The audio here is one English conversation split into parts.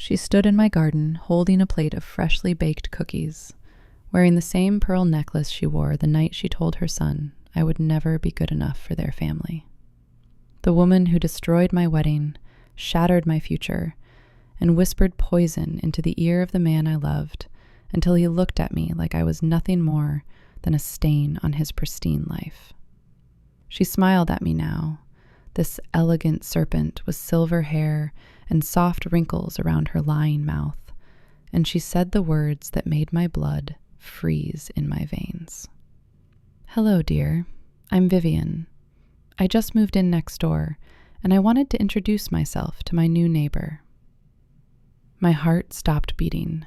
She stood in my garden, holding a plate of freshly baked cookies, wearing the same pearl necklace she wore the night she told her son I would never be good enough for their family. The woman who destroyed my wedding, shattered my future, and whispered poison into the ear of the man I loved until he looked at me like I was nothing more than a stain on his pristine life. She smiled at me now, this elegant serpent with silver hair and soft wrinkles around her lying mouth, and she said the words that made my blood freeze in my veins. "Hello, dear. I'm Vivienne. I just moved in next door, and I wanted to introduce myself to my new neighbor." My heart stopped beating.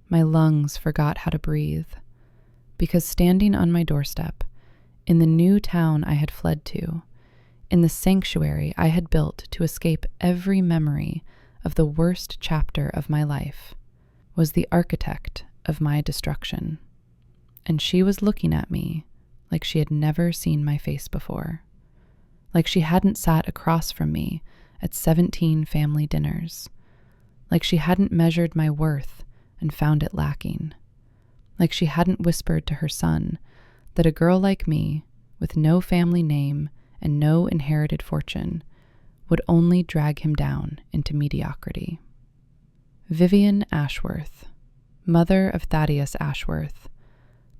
My lungs forgot how to breathe, because standing on my doorstep, in the new town I had fled to, in the sanctuary I had built to escape every memory of the worst chapter of my life, was the architect of my destruction. And she was looking at me like she had never seen my face before, like she hadn't sat across from me at 17 family dinners, like she hadn't measured my worth and found it lacking, like she hadn't whispered to her son that a girl like me, with no family name and no inherited fortune, would only drag him down into mediocrity. Vivienne Ashworth, mother of Thaddeus Ashworth,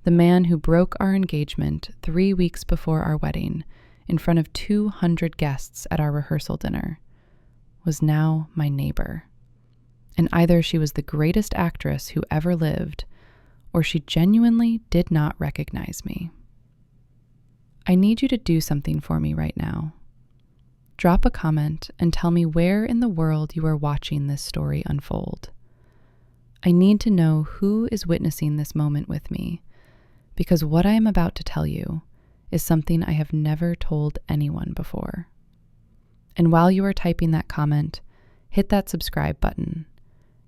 the man who broke our engagement 3 weeks before our wedding in front of 200 guests at our rehearsal dinner, was now my neighbor. And either she was the greatest actress who ever lived, or she genuinely did not recognize me. I need you to do something for me right now. Drop a comment and tell me where in the world you are watching this story unfold. I need to know who is witnessing this moment with me, because what I am about to tell you is something I have never told anyone before. And while you are typing that comment, hit that subscribe button.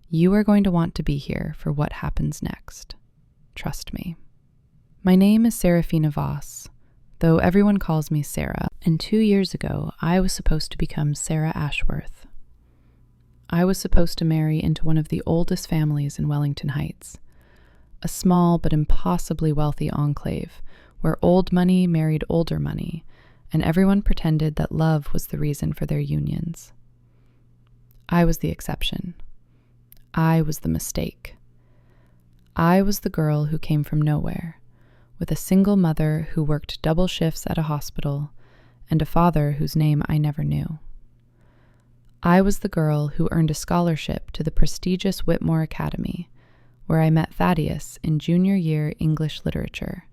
You are going to want to be here for what happens next. Trust me. My name is Serafina Voss, though everyone calls me Sarah, and 2 years ago I was supposed to become Sarah Ashworth. I was supposed to marry into one of the oldest families in Wellington Heights, a small but impossibly wealthy enclave where old money married older money, and everyone pretended that love was the reason for their unions. I was the exception. I was the mistake. I was the girl who came from nowhere, with a single mother who worked double shifts at a hospital and a father whose name I never knew. I was the girl who earned a scholarship to the prestigious Whitmore Academy, where I met Thaddeus in junior year English literature,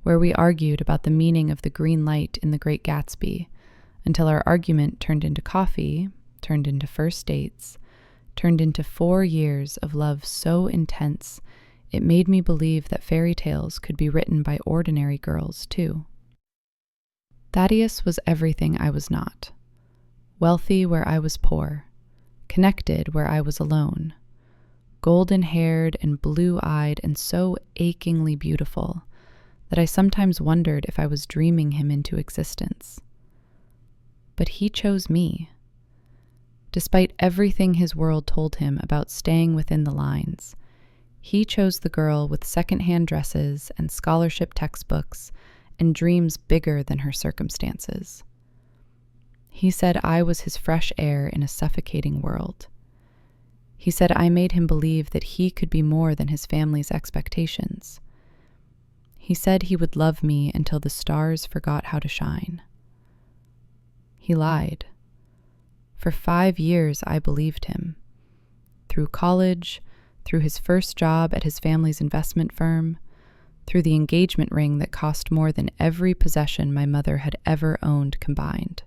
where we argued about the meaning of the green light in The Great Gatsby until our argument turned into coffee, turned into first dates, turned into 4 years of love so intense it made me believe that fairy tales could be written by ordinary girls too. Thaddeus was everything I was not. Wealthy where I was poor, connected where I was alone, golden-haired and blue-eyed and so achingly beautiful that I sometimes wondered if I was dreaming him into existence. But he chose me. Despite everything his world told him about staying within the lines, he chose the girl with second-hand dresses and scholarship textbooks and dreams bigger than her circumstances. He said I was his fresh air in a suffocating world. He said I made him believe that he could be more than his family's expectations. He said he would love me until the stars forgot how to shine. He lied. For 5 years, I believed him. Through college, through his first job at his family's investment firm, through the engagement ring that cost more than every possession my mother had ever owned combined.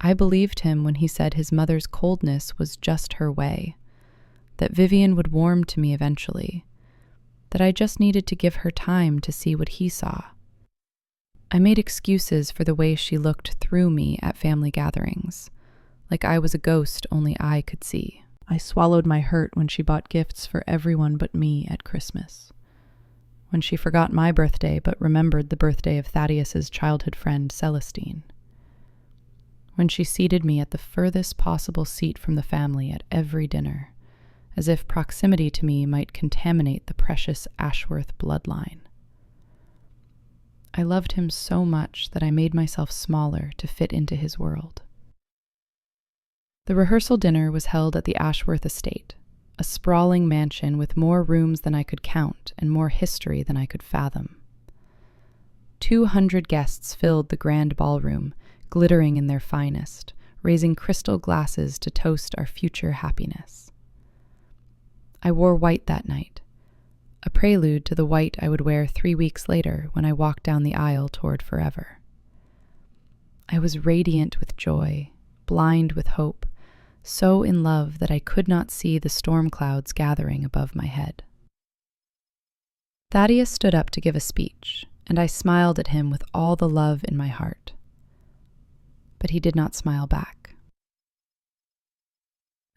I believed him when he said his mother's coldness was just her way, that Vivienne would warm to me eventually, that I just needed to give her time to see what he saw. I made excuses for the way she looked through me at family gatherings, like I was a ghost only I could see. I swallowed my hurt when she bought gifts for everyone but me at Christmas, when she forgot my birthday but remembered the birthday of Thaddeus's childhood friend Celestine, when she seated me at the furthest possible seat from the family at every dinner, as if proximity to me might contaminate the precious Ashworth bloodline. I loved him so much that I made myself smaller to fit into his world. The rehearsal dinner was held at the Ashworth estate, a sprawling mansion with more rooms than I could count and more history than I could fathom. 200 guests filled the grand ballroom, glittering in their finest, raising crystal glasses to toast our future happiness. I wore white that night, a prelude to the white I would wear 3 weeks later when I walked down the aisle toward forever. I was radiant with joy, blind with hope, so in love that I could not see the storm clouds gathering above my head. Thaddeus stood up to give a speech, and I smiled at him with all the love in my heart. But he did not smile back.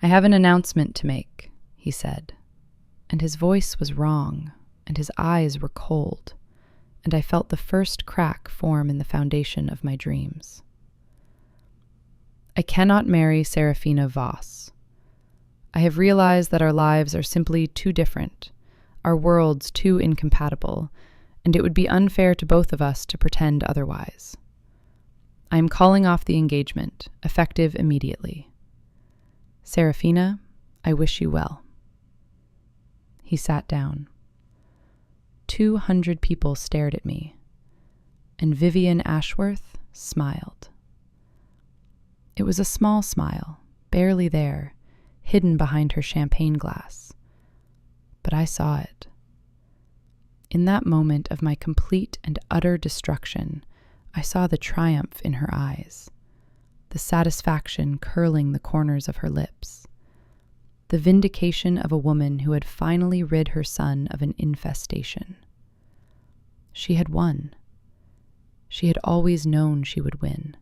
"I have an announcement to make," he said, and his voice was wrong, and his eyes were cold, and I felt the first crack form in the foundation of my dreams. "I cannot marry Serafina Voss. I have realized that our lives are simply too different, our worlds too incompatible, and it would be unfair to both of us to pretend otherwise. I am calling off the engagement, effective immediately. Serafina, I wish you well." He sat down. 200 people stared at me, and Vivienne Ashworth smiled. It was a small smile, barely there, hidden behind her champagne glass. But I saw it. In that moment of my complete and utter destruction, I saw the triumph in her eyes, the satisfaction curling the corners of her lips, the vindication of a woman who had finally rid her son of an infestation. She had won. She had always known she would win.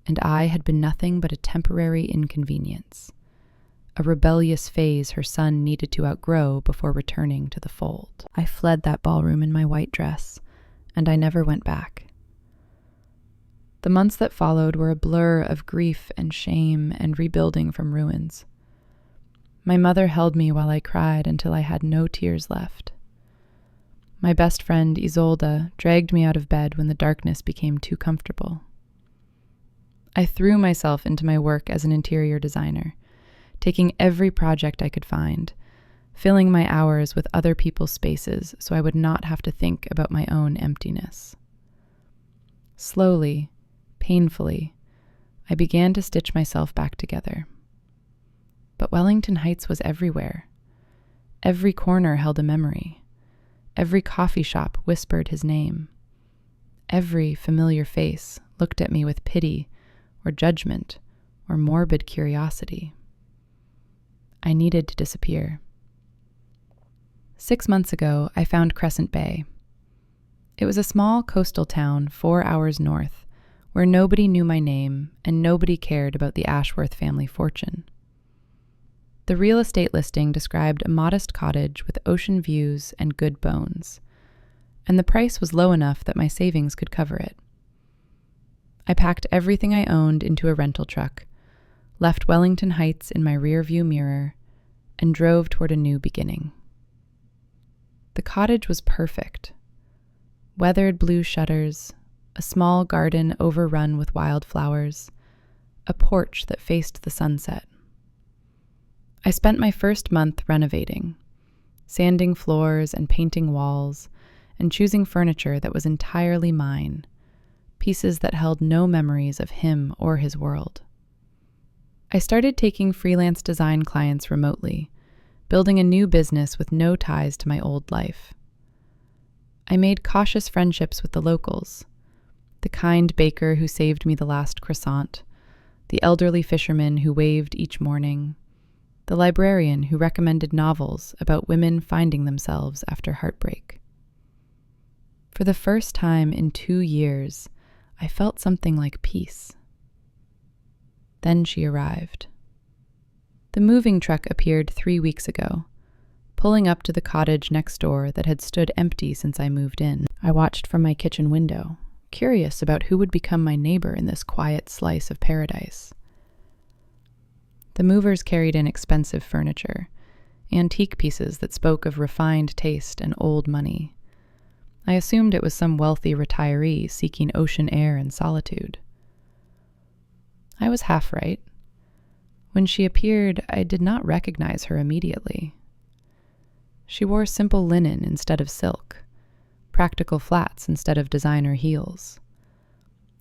And I had been nothing but a temporary inconvenience, a rebellious phase her son needed to outgrow before returning to the fold. I fled that ballroom in my white dress, and I never went back. The months that followed were a blur of grief and shame and rebuilding from ruins. My mother held me while I cried until I had no tears left. My best friend, Isolde, dragged me out of bed when the darkness became too comfortable. I threw myself into my work as an interior designer, taking every project I could find, filling my hours with other people's spaces so I would not have to think about my own emptiness. Slowly, painfully, I began to stitch myself back together. But Wellington Heights was everywhere. Every corner held a memory. Every coffee shop whispered his name. Every familiar face looked at me with pity or judgment or morbid curiosity. I needed to disappear. 6 months ago, I found Crescent Bay. It was a small coastal town 4 hours north, where nobody knew my name and nobody cared about the Ashworth family fortune. The real estate listing described a modest cottage with ocean views and good bones, and the price was low enough that my savings could cover it. I packed everything I owned into a rental truck, left Wellington Heights in my rearview mirror, and drove toward a new beginning. The cottage was perfect. Weathered blue shutters, a small garden overrun with wildflowers, a porch that faced the sunset. I spent my first month renovating, sanding floors and painting walls, and choosing furniture that was entirely mine, pieces that held no memories of him or his world. I started taking freelance design clients remotely, building a new business with no ties to my old life. I made cautious friendships with the locals, the kind baker who saved me the last croissant, the elderly fisherman who waved each morning, the librarian who recommended novels about women finding themselves after heartbreak. For the first time in 2 years, I felt something like peace. Then she arrived. The moving truck appeared 3 weeks ago, pulling up to the cottage next door that had stood empty since I moved in. I watched from my kitchen window, curious about who would become my neighbor in this quiet slice of paradise. The movers carried in expensive furniture, antique pieces that spoke of refined taste and old money. I assumed it was some wealthy retiree seeking ocean air and solitude. I was half right. When she appeared, I did not recognize her immediately. She wore simple linen instead of silk, practical flats instead of designer heels.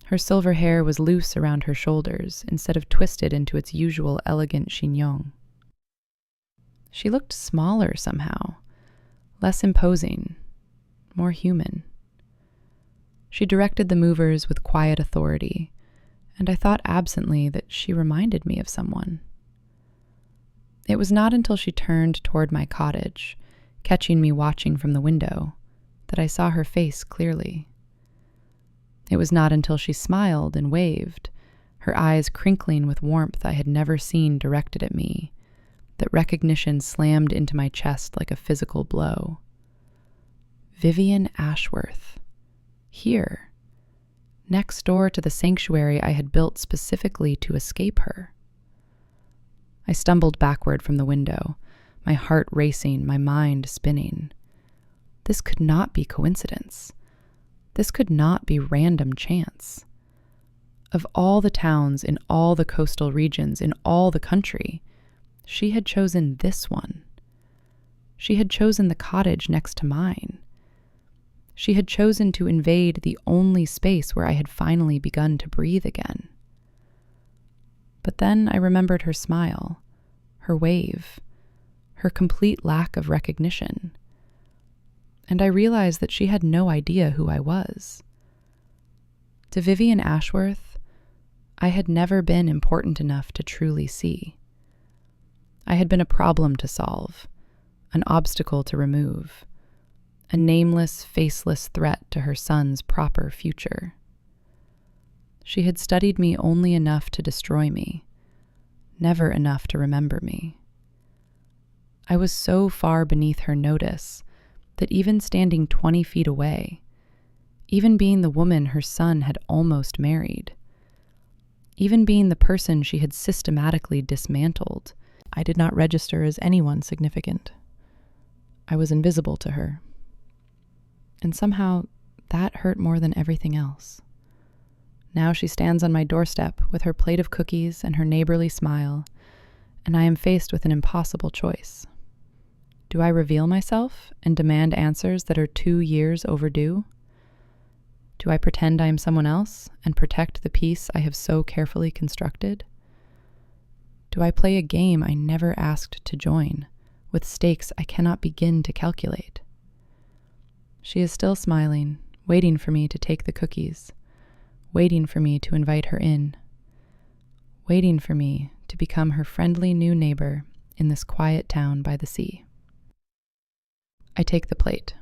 Her silver hair was loose around her shoulders instead of twisted into its usual elegant chignon. She looked smaller somehow, less imposing, more human. She directed the movers with quiet authority, and I thought absently that she reminded me of someone. It was not until she turned toward my cottage, catching me watching from the window, that I saw her face clearly. It was not until she smiled and waved, her eyes crinkling with warmth I had never seen directed at me, that recognition slammed into my chest like a physical blow. Vivienne Ashworth. Here. Next door to the sanctuary I had built specifically to escape her. I stumbled backward from the window, my heart racing, my mind spinning. This could not be coincidence. This could not be random chance. Of all the towns in all the coastal regions in all the country, she had chosen this one. She had chosen the cottage next to mine. She had chosen to invade the only space where I had finally begun to breathe again. But then I remembered her smile, her wave, her complete lack of recognition. And I realized that she had no idea who I was. To Vivienne Ashworth, I had never been important enough to truly see. I had been a problem to solve, an obstacle to remove, a nameless, faceless threat to her son's proper future. She had studied me only enough to destroy me, never enough to remember me. I was so far beneath her notice that even standing 20 feet away, even being the woman her son had almost married, even being the person she had systematically dismantled, I did not register as anyone significant. I was invisible to her. And somehow that hurt more than everything else. Now she stands on my doorstep with her plate of cookies and her neighborly smile, and I am faced with an impossible choice. Do I reveal myself and demand answers that are 2 years overdue? Do I pretend I am someone else and protect the peace I have so carefully constructed? Do I play a game I never asked to join, with stakes I cannot begin to calculate? She is still smiling, waiting for me to take the cookies, waiting for me to invite her in, waiting for me to become her friendly new neighbor in this quiet town by the sea. I take the plate.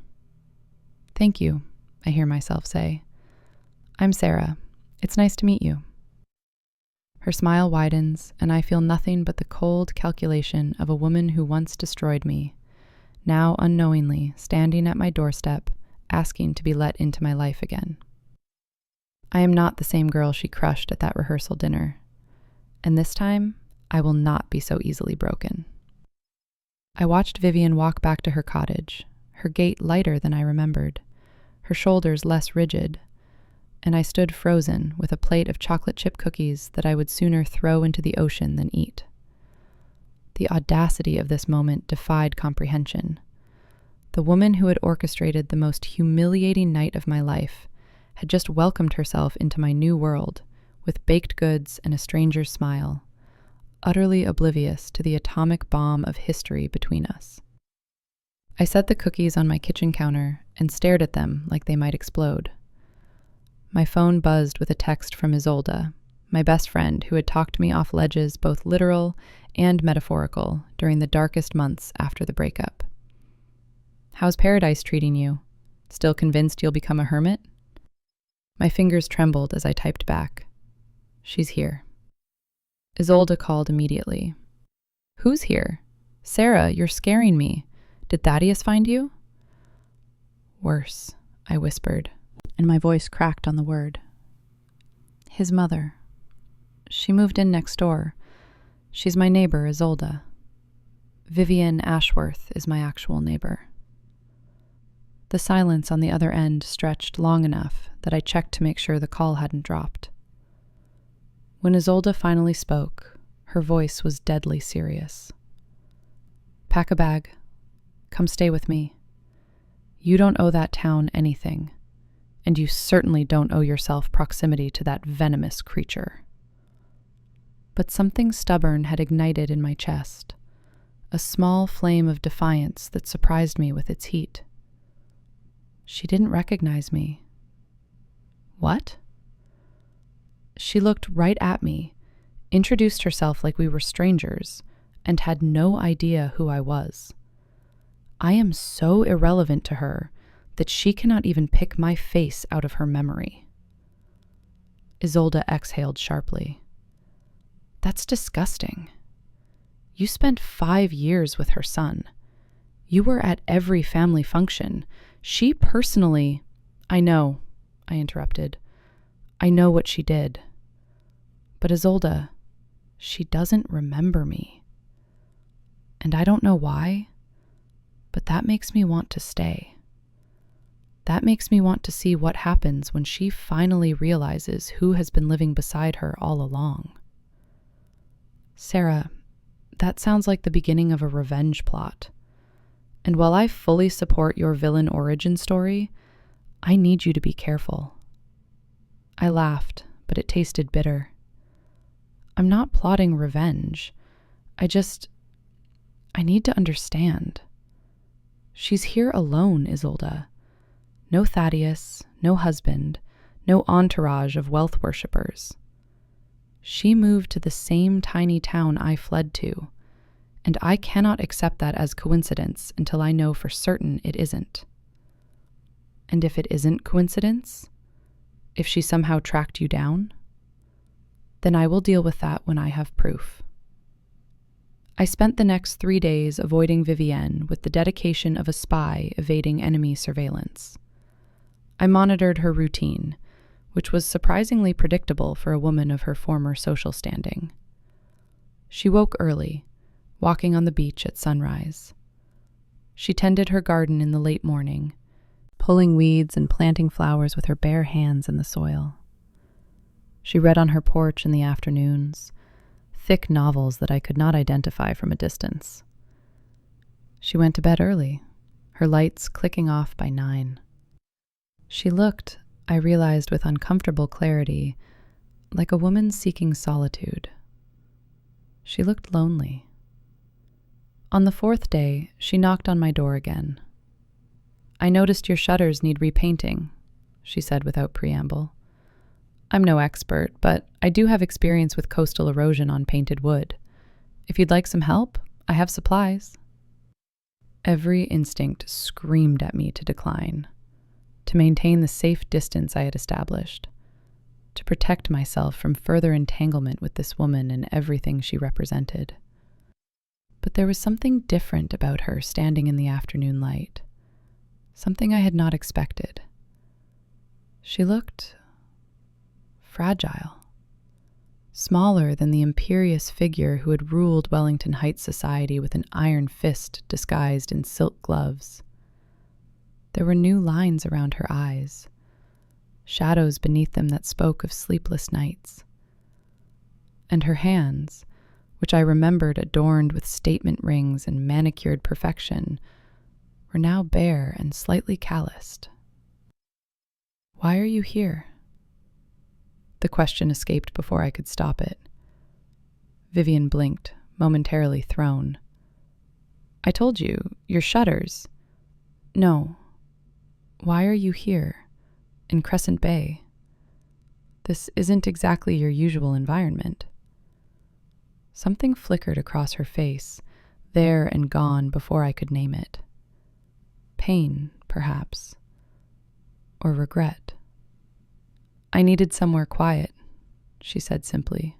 Thank you, I hear myself say. I'm Sarah. It's nice to meet you. Her smile widens, and I feel nothing but the cold calculation of a woman who once destroyed me, now unknowingly standing at my doorstep, asking to be let into my life again. I am not the same girl she crushed at that rehearsal dinner, and this time I will not be so easily broken. I watched Vivienne walk back to her cottage, her gait lighter than I remembered, her shoulders less rigid, and I stood frozen with a plate of chocolate chip cookies that I would sooner throw into the ocean than eat. The audacity of this moment defied comprehension. The woman who had orchestrated the most humiliating night of my life had just welcomed herself into my new world with baked goods and a stranger's smile, utterly oblivious to the atomic bomb of history between us. I set the cookies on my kitchen counter and stared at them like they might explode. My phone buzzed with a text from Isolde, my best friend who had talked me off ledges both literal and metaphorical during the darkest months after the breakup. How's paradise treating you? Still convinced you'll become a hermit? My fingers trembled as I typed back. She's here. Isolde called immediately. Who's here? Sarah, you're scaring me. Did Thaddeus find you? Worse, I whispered, and my voice cracked on the word. His mother. She moved in next door. She's my neighbor, Isolde. Vivienne Ashworth is my actual neighbor. The silence on the other end stretched long enough that I checked to make sure the call hadn't dropped. When Isolde finally spoke, her voice was deadly serious. Pack a bag. Come stay with me. You don't owe that town anything, and you certainly don't owe yourself proximity to that venomous creature. But something stubborn had ignited in my chest, a small flame of defiance that surprised me with its heat. She didn't recognize me. What? She looked right at me, introduced herself like we were strangers, and had no idea who I was. I am so irrelevant to her that she cannot even pick my face out of her memory. Isolde exhaled sharply. That's disgusting. You spent 5 years with her son. You were at every family function. She personally— I know, I interrupted. I know what she did. But Isolde, she doesn't remember me. And I don't know why, but that makes me want to stay. That makes me want to see what happens when she finally realizes who has been living beside her all along. Sarah, that sounds like the beginning of a revenge plot. And while I fully support your villain origin story, I need you to be careful. I laughed, but it tasted bitter. I'm not plotting revenge. I need to understand. She's here alone, Isolde. No Thaddeus, no husband, no entourage of wealth worshippers. She moved to the same tiny town I fled to, and I cannot accept that as coincidence until I know for certain it isn't. And if it isn't coincidence, if she somehow tracked you down, then I will deal with that when I have proof. I spent the next 3 days avoiding Vivienne with the dedication of a spy evading enemy surveillance. I monitored her routine, which was surprisingly predictable for a woman of her former social standing. She woke early, walking on the beach at sunrise. She tended her garden in the late morning, pulling weeds and planting flowers with her bare hands in the soil. She read on her porch in the afternoons, thick novels that I could not identify from a distance. She went to bed early, her lights clicking off by 9. She looked, I realized with uncomfortable clarity, like a woman seeking solitude. She looked lonely. On the 4th day, she knocked on my door again. I noticed your shutters need repainting, she said without preamble. I'm no expert, but I do have experience with coastal erosion on painted wood. If you'd like some help, I have supplies. Every instinct screamed at me to decline, to maintain the safe distance I had established, to protect myself from further entanglement with this woman and everything she represented. But there was something different about her standing in the afternoon light, something I had not expected. She looked fragile, smaller than the imperious figure who had ruled Wellington Heights society with an iron fist disguised in silk gloves. There were new lines around her eyes, shadows beneath them that spoke of sleepless nights. And her hands, which I remembered adorned with statement rings and manicured perfection, were now bare and slightly calloused. Why are you here? The question escaped before I could stop it. Vivienne blinked, momentarily thrown. I told you, your shutters. No. Why are you here, in Crescent Bay? This isn't exactly your usual environment. Something flickered across her face, there and gone before I could name it. Pain, perhaps, or regret. I needed somewhere quiet, she said simply.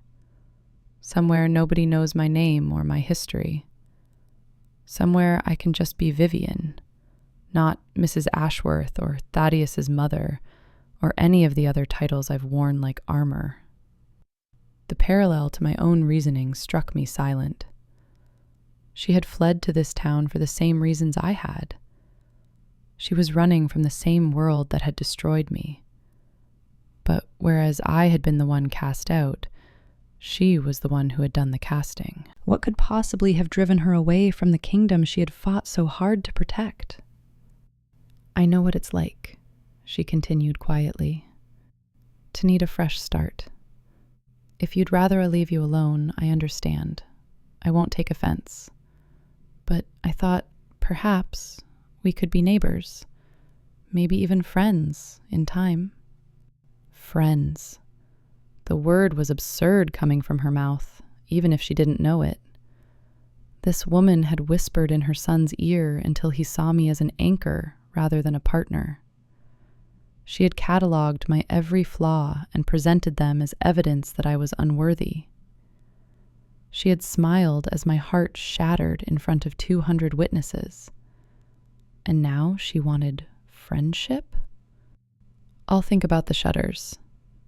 Somewhere nobody knows my name or my history. Somewhere I can just be Vivienne, not Mrs. Ashworth or Thaddeus's mother, or any of the other titles I've worn like armor. The parallel to my own reasoning struck me silent. She had fled to this town for the same reasons I had. She was running from the same world that had destroyed me. But whereas I had been the one cast out, she was the one who had done the casting. What could possibly have driven her away from the kingdom she had fought so hard to protect? I know what it's like, she continued quietly, to need a fresh start. If you'd rather I leave you alone, I understand. I won't take offense. But I thought, perhaps, we could be neighbors, maybe even friends in time. Friends. The word was absurd coming from her mouth, even if she didn't know it. This woman had whispered in her son's ear until he saw me as an anchor rather than a partner. She had catalogued my every flaw and presented them as evidence that I was unworthy. She had smiled as my heart shattered in front of 200 witnesses. And now she wanted friendship? I'll think about the shutters,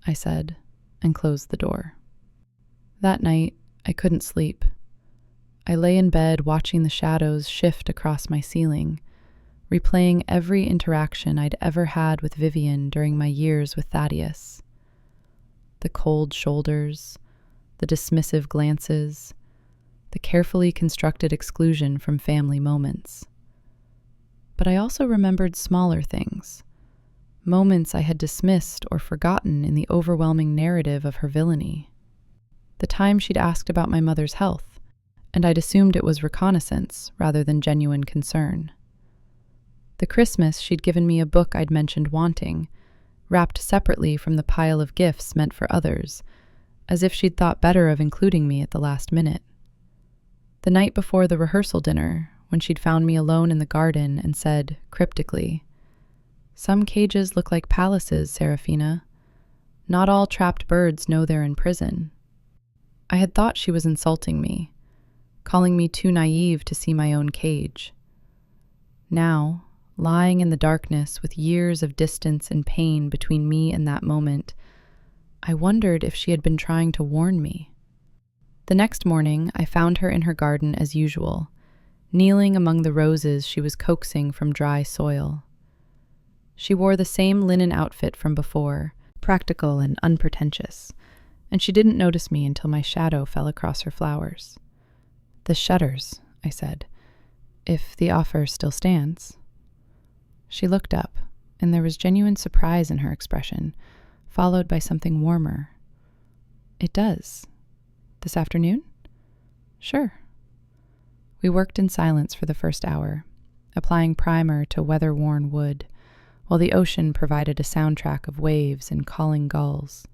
I said, and closed the door. That night, I couldn't sleep. I lay in bed watching the shadows shift across my ceiling, replaying every interaction I'd ever had with Vivienne during my years with Thaddeus. The cold shoulders, the dismissive glances, the carefully constructed exclusion from family moments. But I also remembered smaller things, moments I had dismissed or forgotten in the overwhelming narrative of her villainy. The time she'd asked about my mother's health, and I'd assumed it was reconnaissance rather than genuine concern. The Christmas she'd given me a book I'd mentioned wanting, wrapped separately from the pile of gifts meant for others, as if she'd thought better of including me at the last minute. The night before the rehearsal dinner, when she'd found me alone in the garden and said, cryptically, "Some cages look like palaces, Serafina. Not all trapped birds know they're in prison." I had thought she was insulting me, calling me too naive to see my own cage. Now, lying in the darkness with years of distance and pain between me and that moment, I wondered if she had been trying to warn me. The next morning, I found her in her garden as usual, kneeling among the roses she was coaxing from dry soil. She wore the same linen outfit from before, practical and unpretentious, and she didn't notice me until my shadow fell across her flowers. "The shutters," I said, "if the offer still stands." She looked up, and there was genuine surprise in her expression, followed by something warmer. "It does. This afternoon?" "Sure." We worked in silence for the first hour, applying primer to weather-worn wood, while the ocean provided a soundtrack of waves and calling gulls.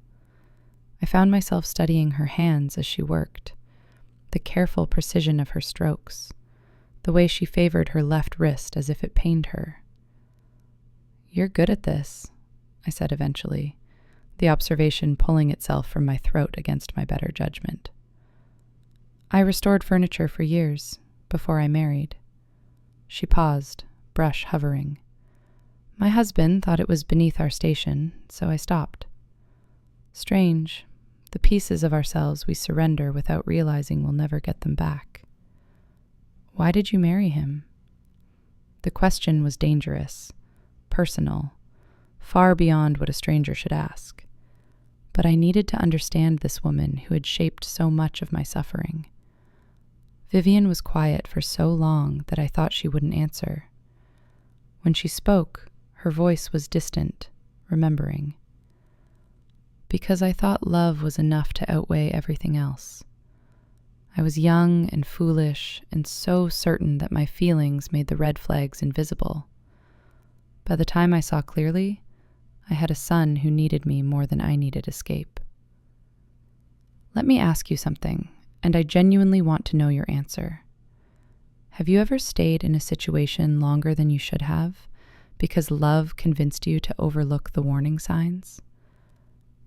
I found myself studying her hands as she worked, the careful precision of her strokes, the way she favored her left wrist as if it pained her. "You're good at this," I said eventually, the observation pulling itself from my throat against my better judgment. "I restored furniture for years, before I married." She paused, brush hovering. "My husband thought it was beneath our station, so I stopped. Strange, the pieces of ourselves we surrender without realizing we'll never get them back." "Why did you marry him?" The question was dangerous, personal, far beyond what a stranger should ask. But I needed to understand this woman who had shaped so much of my suffering. Vivienne was quiet for so long that I thought she wouldn't answer. When she spoke, her voice was distant, remembering. "Because I thought love was enough to outweigh everything else. I was young and foolish and so certain that my feelings made the red flags invisible. By the time I saw clearly, I had a son who needed me more than I needed escape." Let me ask you something, and I genuinely want to know your answer. Have you ever stayed in a situation longer than you should have because love convinced you to overlook the warning signs?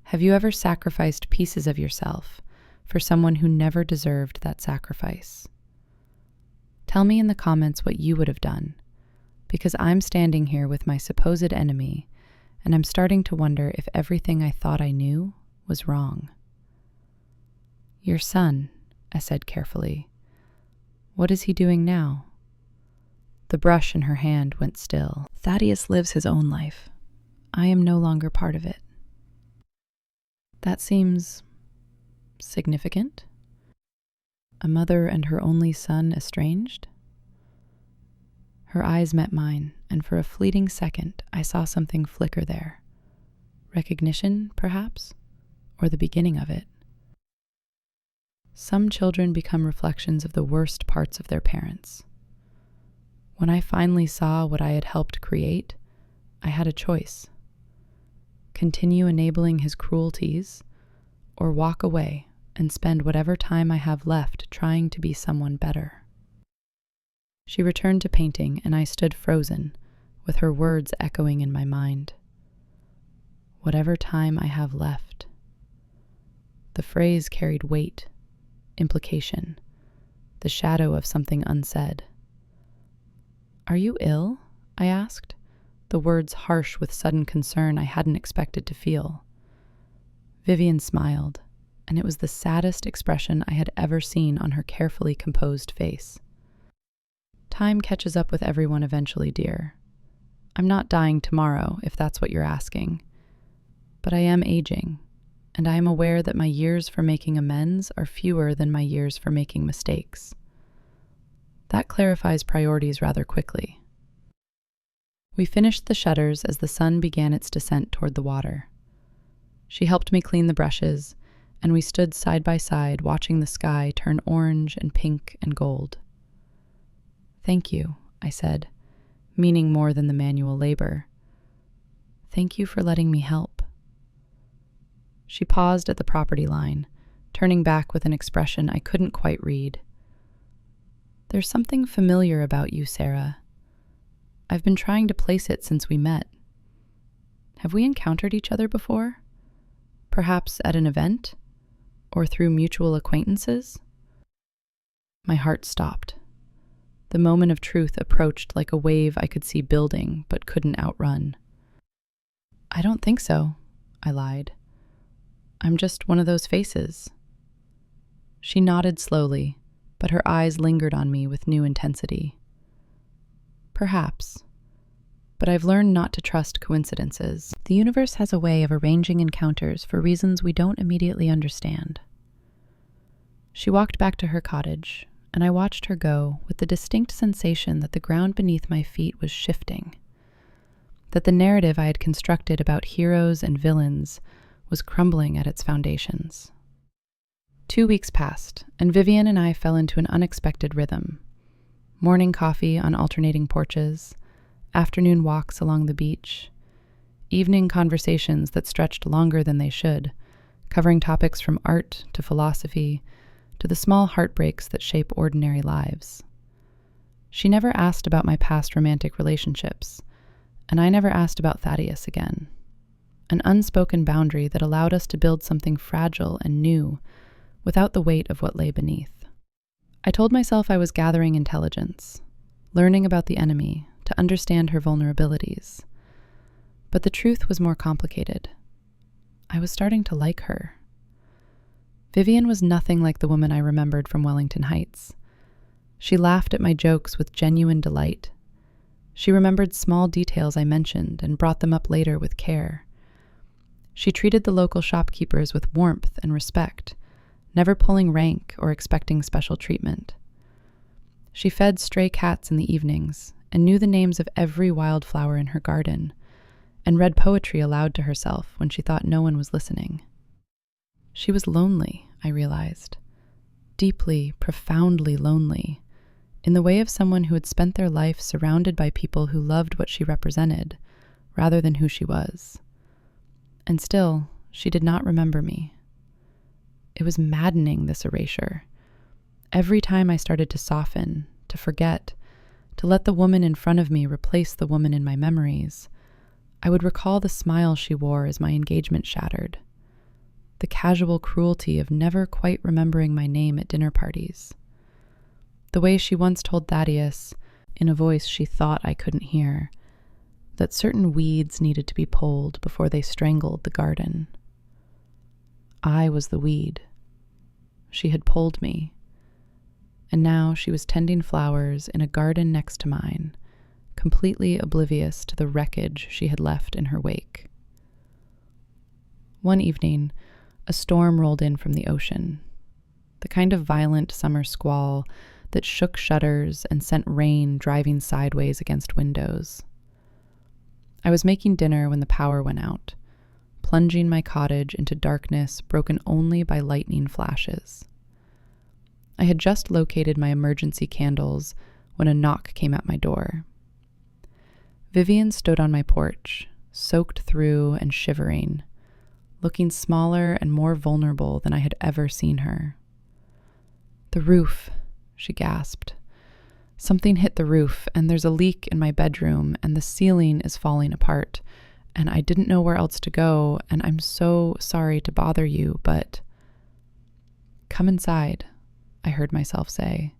Have you ever sacrificed pieces of yourself for someone who never deserved that sacrifice? Tell me in the comments what you would have done, because I'm standing here with my supposed enemy, and I'm starting to wonder if everything I thought I knew was wrong. "Your son," I said carefully. "What is he doing now?" The brush in her hand went still. "Thaddeus lives his own life. I am no longer part of it." That seems significant. A mother and her only son estranged? Her eyes met mine, and for a fleeting second I saw something flicker there. Recognition, perhaps, or the beginning of it. Some children become reflections of the worst parts of their parents. When I finally saw what I had helped create, I had a choice. Continue enabling his cruelties, or walk away and spend whatever time I have left trying to be someone better. She returned to painting, and I stood frozen, with her words echoing in my mind. Whatever time I have left. The phrase carried weight, implication, the shadow of something unsaid. "Are you ill?" I asked, the words harsh with sudden concern I hadn't expected to feel. Vivienne smiled, and it was the saddest expression I had ever seen on her carefully composed face. "Time catches up with everyone eventually, dear. I'm not dying tomorrow, if that's what you're asking. But I am aging, and I am aware that my years for making amends are fewer than my years for making mistakes. That clarifies priorities rather quickly." We finished the shutters as the sun began its descent toward the water. She helped me clean the brushes, and we stood side by side watching the sky turn orange and pink and gold. "Thank you," I said, meaning more than the manual labor. "Thank you for letting me help." She paused at the property line, turning back with an expression I couldn't quite read. "There's something familiar about you, Sarah. I've been trying to place it since we met. Have we encountered each other before? Perhaps at an event? Or through mutual acquaintances?" My heart stopped. The moment of truth approached like a wave I could see building but couldn't outrun. "I don't think so," I lied. "I'm just one of those faces." She nodded slowly, but her eyes lingered on me with new intensity. "Perhaps. But I've learned not to trust coincidences. The universe has a way of arranging encounters for reasons we don't immediately understand." She walked back to her cottage, and I watched her go with the distinct sensation that the ground beneath my feet was shifting, that the narrative I had constructed about heroes and villains was crumbling at its foundations. 2 weeks passed, and Vivienne and I fell into an unexpected rhythm. Morning coffee on alternating porches, afternoon walks along the beach, evening conversations that stretched longer than they should, covering topics from art to philosophy to the small heartbreaks that shape ordinary lives. She never asked about my past romantic relationships, and I never asked about Thaddeus again. An unspoken boundary that allowed us to build something fragile and new without the weight of what lay beneath. I told myself I was gathering intelligence, learning about the enemy to understand her vulnerabilities. But the truth was more complicated. I was starting to like her. Vivienne was nothing like the woman I remembered from Wellington Heights. She laughed at my jokes with genuine delight. She remembered small details I mentioned and brought them up later with care. She treated the local shopkeepers with warmth and respect, never pulling rank or expecting special treatment. She fed stray cats in the evenings and knew the names of every wildflower in her garden, and read poetry aloud to herself when she thought no one was listening. She was lonely, I realized. Deeply, profoundly lonely, in the way of someone who had spent their life surrounded by people who loved what she represented, rather than who she was. And still, she did not remember me. It was maddening, this erasure. Every time I started to soften, to forget, to let the woman in front of me replace the woman in my memories, I would recall the smile she wore as my engagement shattered, the casual cruelty of never quite remembering my name at dinner parties, the way she once told Thaddeus, in a voice she thought I couldn't hear, that certain weeds needed to be pulled before they strangled the garden. I was the weed. She had pulled me, and now she was tending flowers in a garden next to mine, completely oblivious to the wreckage she had left in her wake. One evening, a storm rolled in from the ocean, the kind of violent summer squall that shook shutters and sent rain driving sideways against windows. I was making dinner when the power went out, plunging my cottage into darkness broken only by lightning flashes. I had just located my emergency candles when a knock came at my door. Vivienne stood on my porch, soaked through and shivering, looking smaller and more vulnerable than I had ever seen her. "The roof," she gasped. "Something hit the roof, and there's a leak in my bedroom, and the ceiling is falling apart, and I didn't know where else to go, and I'm so sorry to bother you, but—" "Come inside," I heard myself say.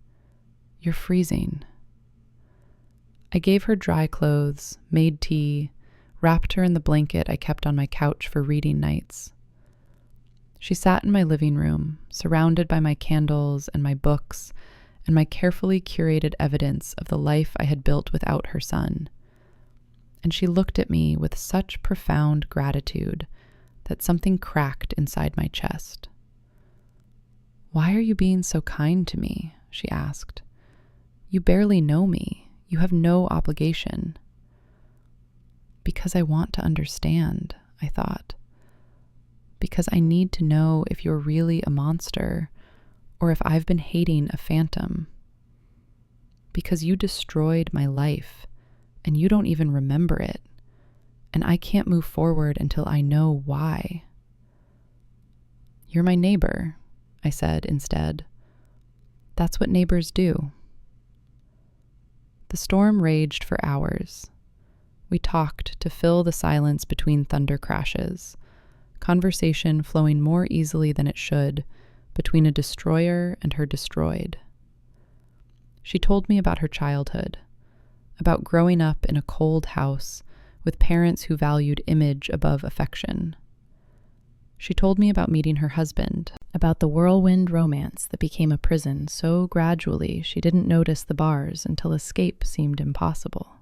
"You're freezing." I gave her dry clothes, made tea, wrapped her in the blanket I kept on my couch for reading nights. She sat in my living room, surrounded by my candles and my books and my carefully curated evidence of the life I had built without her son. And she looked at me with such profound gratitude that something cracked inside my chest. "Why are you being so kind to me?" she asked. "You barely know me. You have no obligation." "Because I want to understand," I thought. "Because I need to know if you're really a monster or if I've been hating a phantom. Because you destroyed my life and you don't even remember it, and I can't move forward until I know why." "You're my neighbor," I said instead. "That's what neighbors do." The storm raged for hours. We talked to fill the silence between thunder crashes, conversation flowing more easily than it should between a destroyer and her destroyed. She told me about her childhood, about growing up in a cold house with parents who valued image above affection. She told me about meeting her husband, about the whirlwind romance that became a prison so gradually she didn't notice the bars until escape seemed impossible.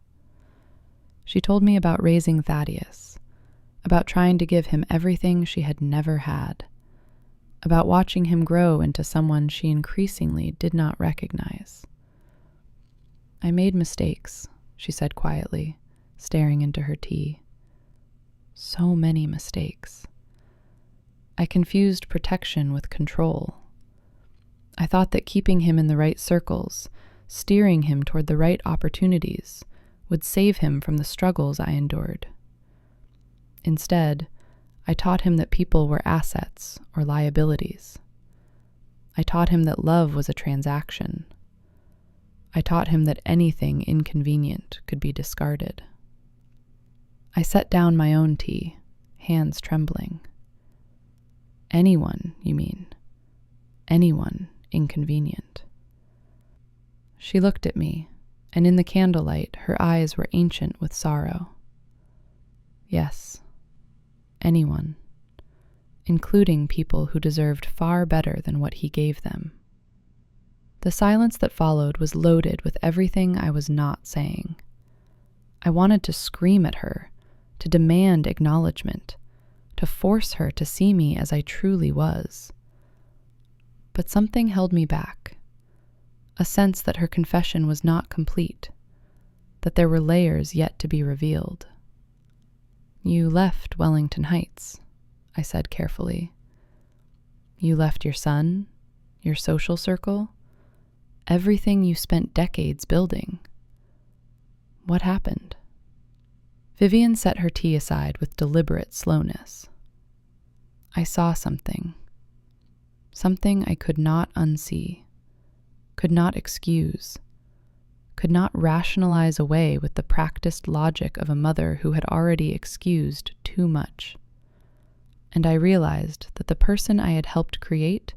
She told me about raising Thaddeus, about trying to give him everything she had never had, about watching him grow into someone she increasingly did not recognize. "I made mistakes," she said quietly, staring into her tea. "So many mistakes. I confused protection with control. I thought that keeping him in the right circles, steering him toward the right opportunities, would save him from the struggles I endured. Instead, I taught him that people were assets or liabilities. I taught him that love was a transaction. I taught him that anything inconvenient could be discarded." I set down my own tea, hands trembling. "Anyone, you mean? Anyone inconvenient?" She looked at me, and in the candlelight her eyes were ancient with sorrow. "Yes, anyone, including people who deserved far better than what he gave them." The silence that followed was loaded with everything I was not saying. I wanted to scream at her, to demand acknowledgement, to force her to see me as I truly was. But something held me back, a sense that her confession was not complete, that there were layers yet to be revealed. "You left Wellington Heights," I said carefully. "You left your son, your social circle, everything you spent decades building. What happened?" Vivienne set her tea aside with deliberate slowness. "I saw something. Something I could not unsee, could not excuse, could not rationalize away with the practiced logic of a mother who had already excused too much. And I realized that the person I had helped create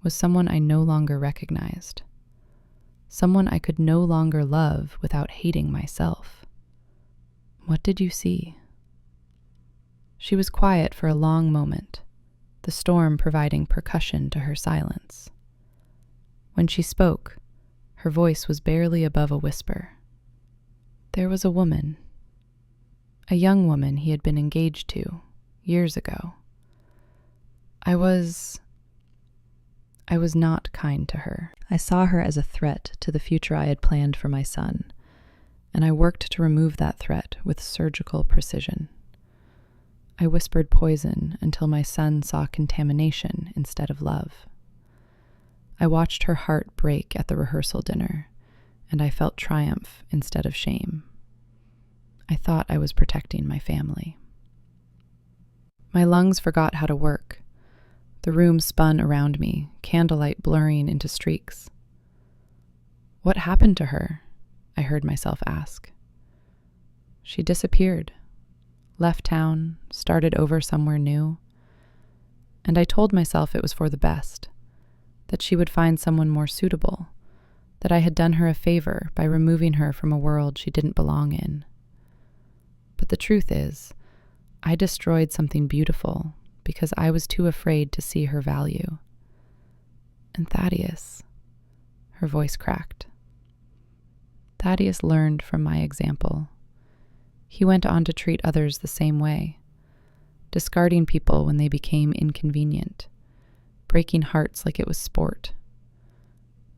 was someone I no longer recognized, someone I could no longer love without hating myself." What did you see? She was quiet for a long moment, the storm providing percussion to her silence. When she spoke, her voice was barely above a whisper. There was a woman, a young woman he had been engaged to years ago. I was not kind to her. I saw her as a threat to the future I had planned for my son, and I worked to remove that threat with surgical precision. I whispered poison until my son saw contamination instead of love. I watched her heart break at the rehearsal dinner, and I felt triumph instead of shame. I thought I was protecting my family. My lungs forgot how to work. The room spun around me, candlelight blurring into streaks. What happened to her? I heard myself ask. She disappeared, left town, started over somewhere new, and I told myself it was for the best, that she would find someone more suitable, that I had done her a favor by removing her from a world she didn't belong in. But the truth is, I destroyed something beautiful because I was too afraid to see her value. And Thaddeus, her voice cracked. Thaddeus learned from my example. He went on to treat others the same way, discarding people when they became inconvenient, breaking hearts like it was sport.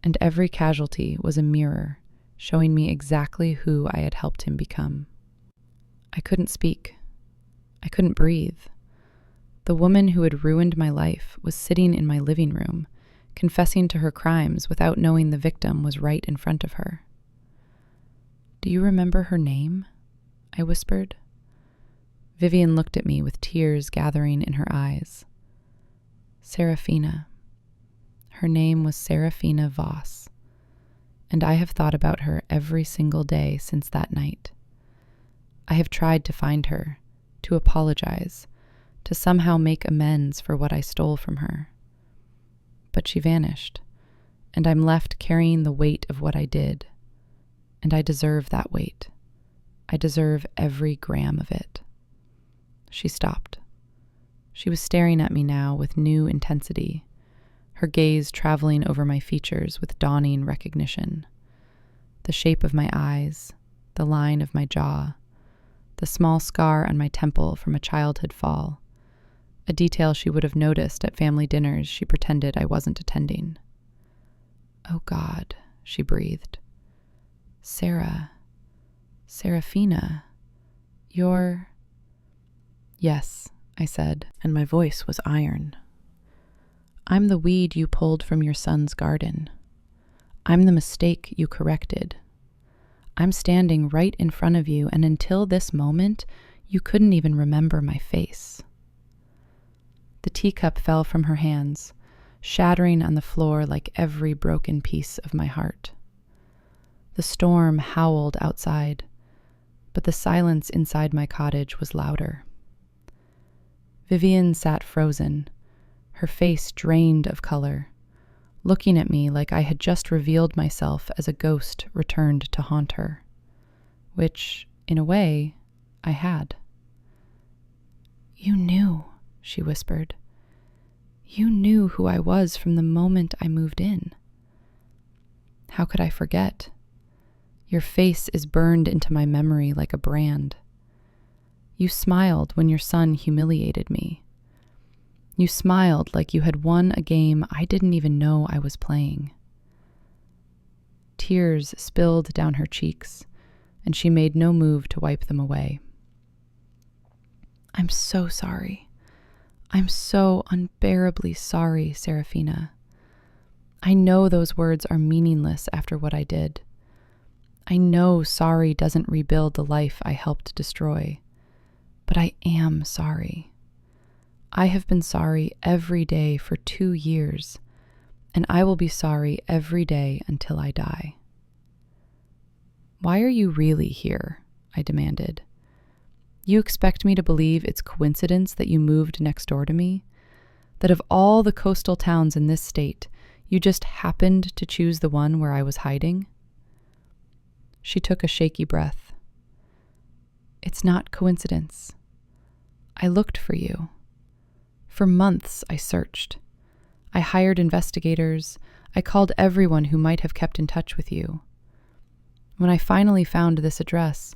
And every casualty was a mirror, showing me exactly who I had helped him become. I couldn't speak. I couldn't breathe. The woman who had ruined my life was sitting in my living room, confessing to her crimes without knowing the victim was right in front of her. Do you remember her name? I whispered. Vivienne looked at me with tears gathering in her eyes. Serafina. Her name was Serafina Voss, and I have thought about her every single day since that night. I have tried to find her, to apologize, to somehow make amends for what I stole from her. But she vanished, and I'm left carrying the weight of what I did. And I deserve that weight. I deserve every gram of it. She stopped. She was staring at me now with new intensity, her gaze traveling over my features with dawning recognition. The shape of my eyes, the line of my jaw, the small scar on my temple from a childhood fall, a detail she would have noticed at family dinners she pretended I wasn't attending. Oh God, she breathed. Serafina, you're... Yes, I said, and my voice was iron. I'm the weed you pulled from your son's garden. I'm the mistake you corrected. I'm standing right in front of you, and until this moment, you couldn't even remember my face. The teacup fell from her hands, shattering on the floor like every broken piece of my heart. The storm howled outside, but the silence inside my cottage was louder. Vivienne sat frozen, her face drained of color, looking at me like I had just revealed myself as a ghost returned to haunt her, which, in a way, I had. You knew, she whispered. You knew who I was from the moment I moved in. How could I forget? Your face is burned into my memory like a brand. You smiled when your son humiliated me. You smiled like you had won a game I didn't even know I was playing. Tears spilled down her cheeks, and she made no move to wipe them away. I'm so sorry. I'm so unbearably sorry, Serafina. I know those words are meaningless after what I did. I know sorry doesn't rebuild the life I helped destroy, but I am sorry. I have been sorry every day for 2 years, and I will be sorry every day until I die. Why are you really here? I demanded. You expect me to believe it's coincidence that you moved next door to me? That of all the coastal towns in this state, you just happened to choose the one where I was hiding? She took a shaky breath. It's not coincidence. I looked for you. For months I searched. I hired investigators. I called everyone who might have kept in touch with you. When I finally found this address,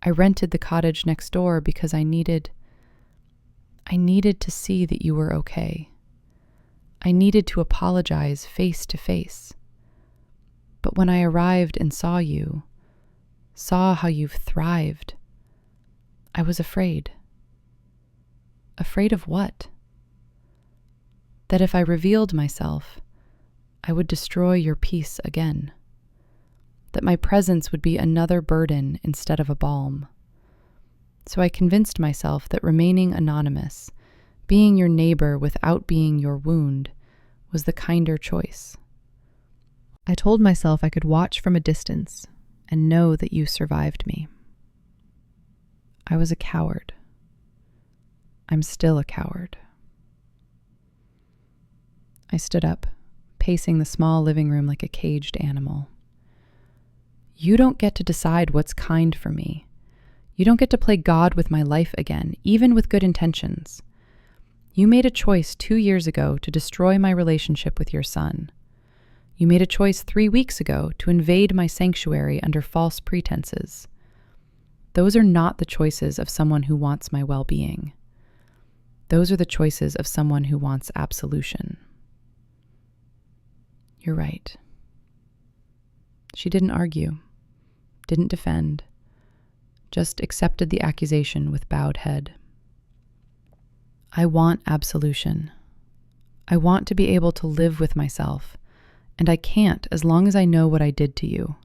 I rented the cottage next door because I needed to see that you were okay. I needed to apologize face to face. But when I arrived and saw you, saw how you've thrived, I was afraid. Afraid of what? That if I revealed myself, I would destroy your peace again. That my presence would be another burden instead of a balm. So I convinced myself that remaining anonymous, being your neighbor without being your wound, was the kinder choice. I told myself I could watch from a distance and know that you survived me. I was a coward. I'm still a coward. I stood up, pacing the small living room like a caged animal. You don't get to decide what's kind for me. You don't get to play God with my life again, even with good intentions. You made a choice 2 years ago to destroy my relationship with your son. You made a choice 3 weeks ago to invade my sanctuary under false pretenses. Those are not the choices of someone who wants my well-being. Those are the choices of someone who wants absolution. You're right. She didn't argue, didn't defend, just accepted the accusation with bowed head. I want absolution. I want to be able to live with myself, and I can't as long as I know what I did to you.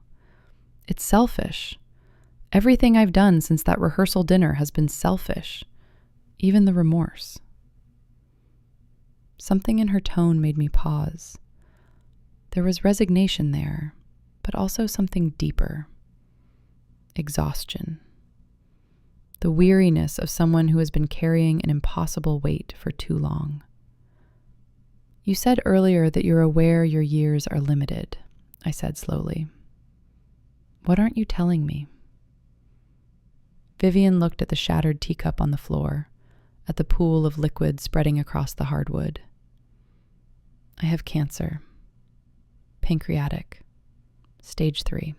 It's selfish. Everything I've done since that rehearsal dinner has been selfish, even the remorse. Something in her tone made me pause. There was resignation there, but also something deeper. Exhaustion. The weariness of someone who has been carrying an impossible weight for too long. You said earlier that you're aware your years are limited, I said slowly. What aren't you telling me? Vivienne looked at the shattered teacup on the floor, at the pool of liquid spreading across the hardwood. I have cancer. Pancreatic. Stage 3.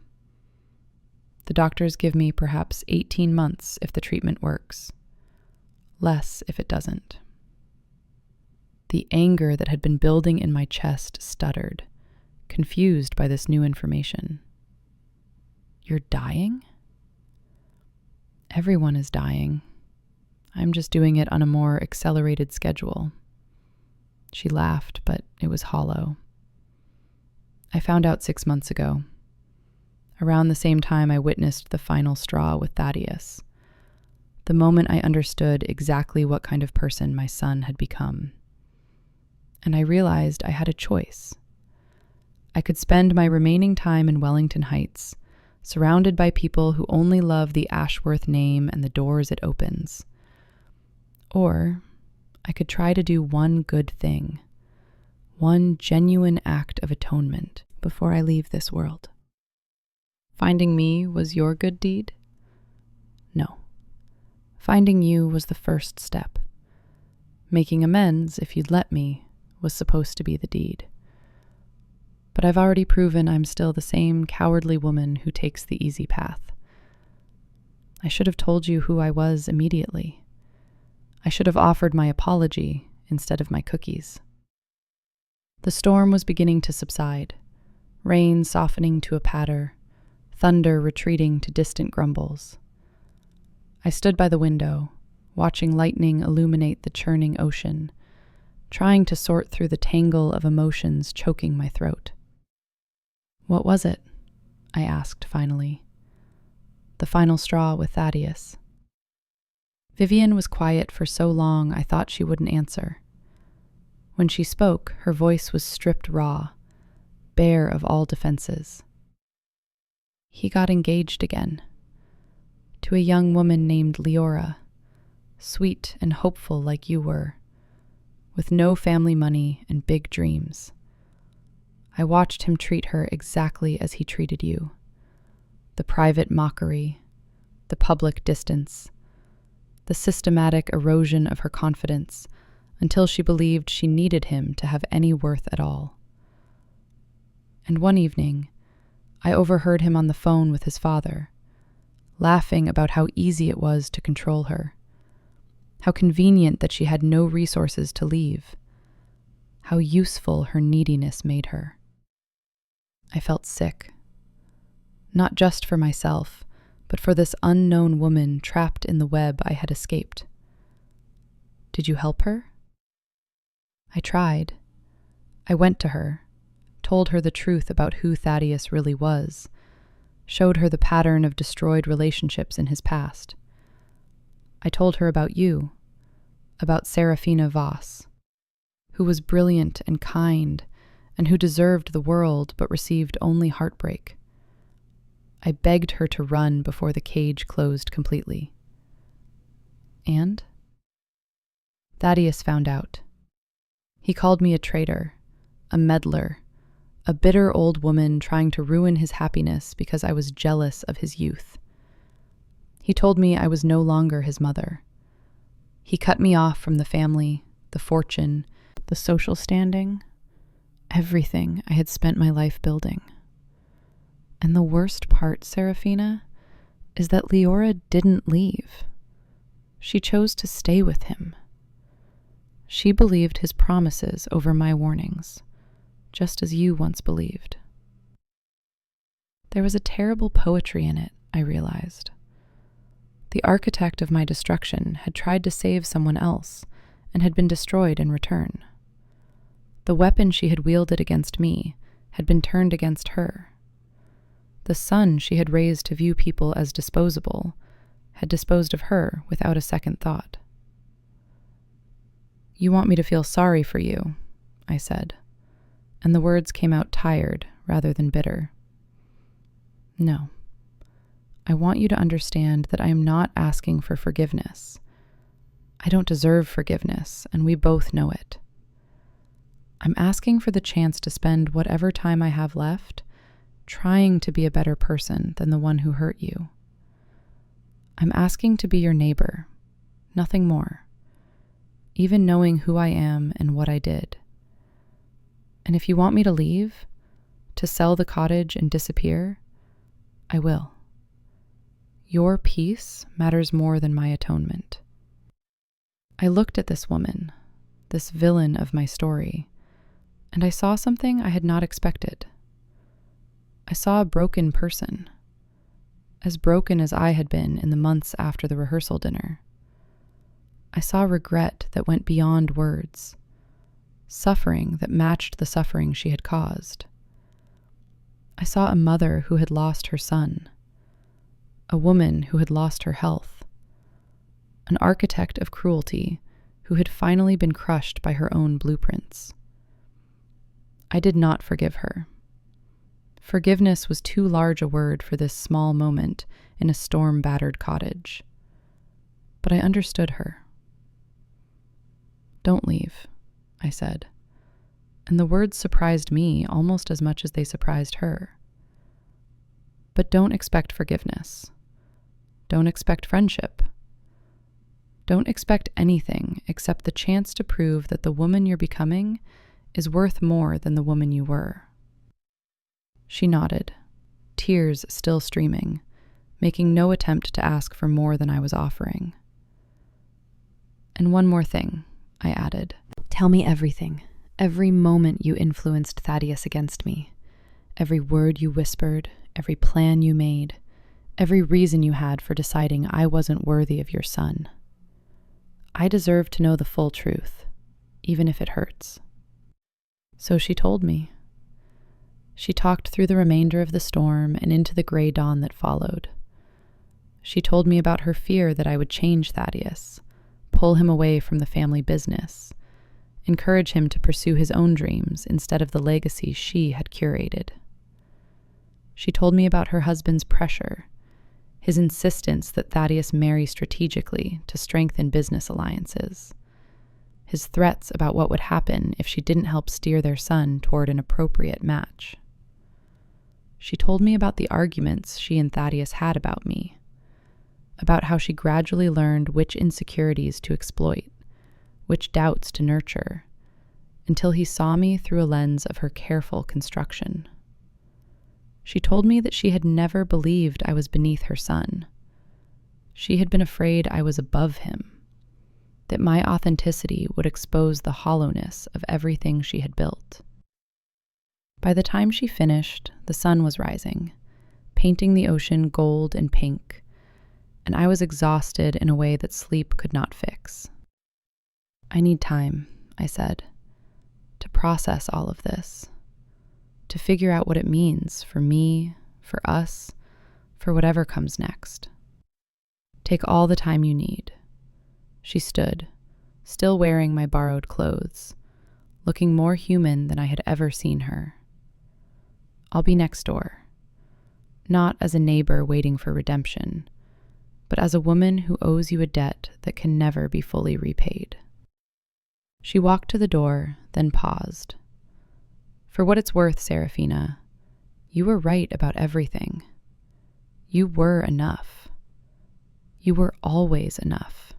The doctors give me perhaps 18 months if the treatment works. Less if it doesn't. The anger that had been building in my chest stuttered, confused by this new information. You're dying? Everyone is dying. I'm just doing it on a more accelerated schedule. She laughed, but it was hollow. I found out 6 months ago. Around the same time I witnessed the final straw with Thaddeus. The moment I understood exactly what kind of person my son had become. And I realized I had a choice. I could spend my remaining time in Wellington Heights, surrounded by people who only love the Ashworth name and the doors it opens. Or I could try to do one good thing, one genuine act of atonement before I leave this world. Finding me was your good deed? No. Finding you was the first step. Making amends, if you'd let me, was supposed to be the deed. But I've already proven I'm still the same cowardly woman who takes the easy path. I should have told you who I was immediately. I should have offered my apology instead of my cookies. The storm was beginning to subside, rain softening to a patter, thunder retreating to distant grumbles. I stood by the window, watching lightning illuminate the churning ocean, trying to sort through the tangle of emotions choking my throat. What was it? I asked finally. The final straw with Thaddeus. Vivienne was quiet for so long I thought she wouldn't answer. When she spoke, her voice was stripped raw, bare of all defenses. He got engaged again, to a young woman named Leora, sweet and hopeful like you were, with no family money and big dreams. I watched him treat her exactly as he treated you. The private mockery, the public distance, the systematic erosion of her confidence until she believed she needed him to have any worth at all. And one evening, I overheard him on the phone with his father, laughing about how easy it was to control her, how convenient that she had no resources to leave, how useful her neediness made her. I felt sick, not just for myself, but for this unknown woman trapped in the web I had escaped. Did you help her? I tried. I went to her, told her the truth about who Thaddeus really was, showed her the pattern of destroyed relationships in his past. I told her about you, about Serafina Voss, who was brilliant and kind, and who deserved the world but received only heartbreak. I begged her to run before the cage closed completely. And Thaddeus found out. He called me a traitor, a meddler, a bitter old woman trying to ruin his happiness because I was jealous of his youth. He told me I was no longer his mother. He cut me off from the family, the fortune, the social standing, everything I had spent my life building. And the worst part, Serafina, is that Leora didn't leave. She chose to stay with him. She believed his promises over my warnings, just as you once believed. There was a terrible poetry in it, I realized. The architect of my destruction had tried to save someone else and had been destroyed in return. The weapon she had wielded against me had been turned against her. The son she had raised to view people as disposable had disposed of her without a second thought. You want me to feel sorry for you, I said, and the words came out tired rather than bitter. No. I want you to understand that I am not asking for forgiveness. I don't deserve forgiveness, and we both know it. I'm asking for the chance to spend whatever time I have left trying to be a better person than the one who hurt you. I'm asking to be your neighbor, nothing more, even knowing who I am and what I did. And if you want me to leave, to sell the cottage and disappear, I will. Your peace matters more than my atonement. I looked at this woman, this villain of my story, and I saw something I had not expected. I saw a broken person, as broken as I had been in the months after the rehearsal dinner. I saw regret that went beyond words, suffering that matched the suffering she had caused. I saw a mother who had lost her son, a woman who had lost her health, an architect of cruelty who had finally been crushed by her own blueprints. I did not forgive her. Forgiveness was too large a word for this small moment in a storm-battered cottage. But I understood her. Don't leave, I said, and the words surprised me almost as much as they surprised her. But don't expect forgiveness. Don't expect friendship. Don't expect anything except the chance to prove that the woman you're becoming is worth more than the woman you were. She nodded, tears still streaming, making no attempt to ask for more than I was offering. And one more thing, I added. Tell me everything, every moment you influenced Thaddeus against me, every word you whispered, every plan you made, every reason you had for deciding I wasn't worthy of your son. I deserve to know the full truth, even if it hurts. So she told me. She talked through the remainder of the storm and into the gray dawn that followed. She told me about her fear that I would change Thaddeus, pull him away from the family business, encourage him to pursue his own dreams instead of the legacy she had curated. She told me about her husband's pressure, his insistence that Thaddeus marry strategically to strengthen business alliances, his threats about what would happen if she didn't help steer their son toward an appropriate match. She told me about the arguments she and Thaddeus had about me, about how she gradually learned which insecurities to exploit, which doubts to nurture, until he saw me through a lens of her careful construction. She told me that she had never believed I was beneath her son. She had been afraid I was above him, that my authenticity would expose the hollowness of everything she had built. By the time she finished, the sun was rising, painting the ocean gold and pink, and I was exhausted in a way that sleep could not fix. "I need time," I said, "to process all of this, to figure out what it means for me, for us, for whatever comes next. Take all the time you need." She stood, still wearing my borrowed clothes, looking more human than I had ever seen her. "I'll be next door, not as a neighbor waiting for redemption, but as a woman who owes you a debt that can never be fully repaid." She walked to the door, then paused. "For what it's worth, Serafina, you were right about everything. You were enough. You were always enough.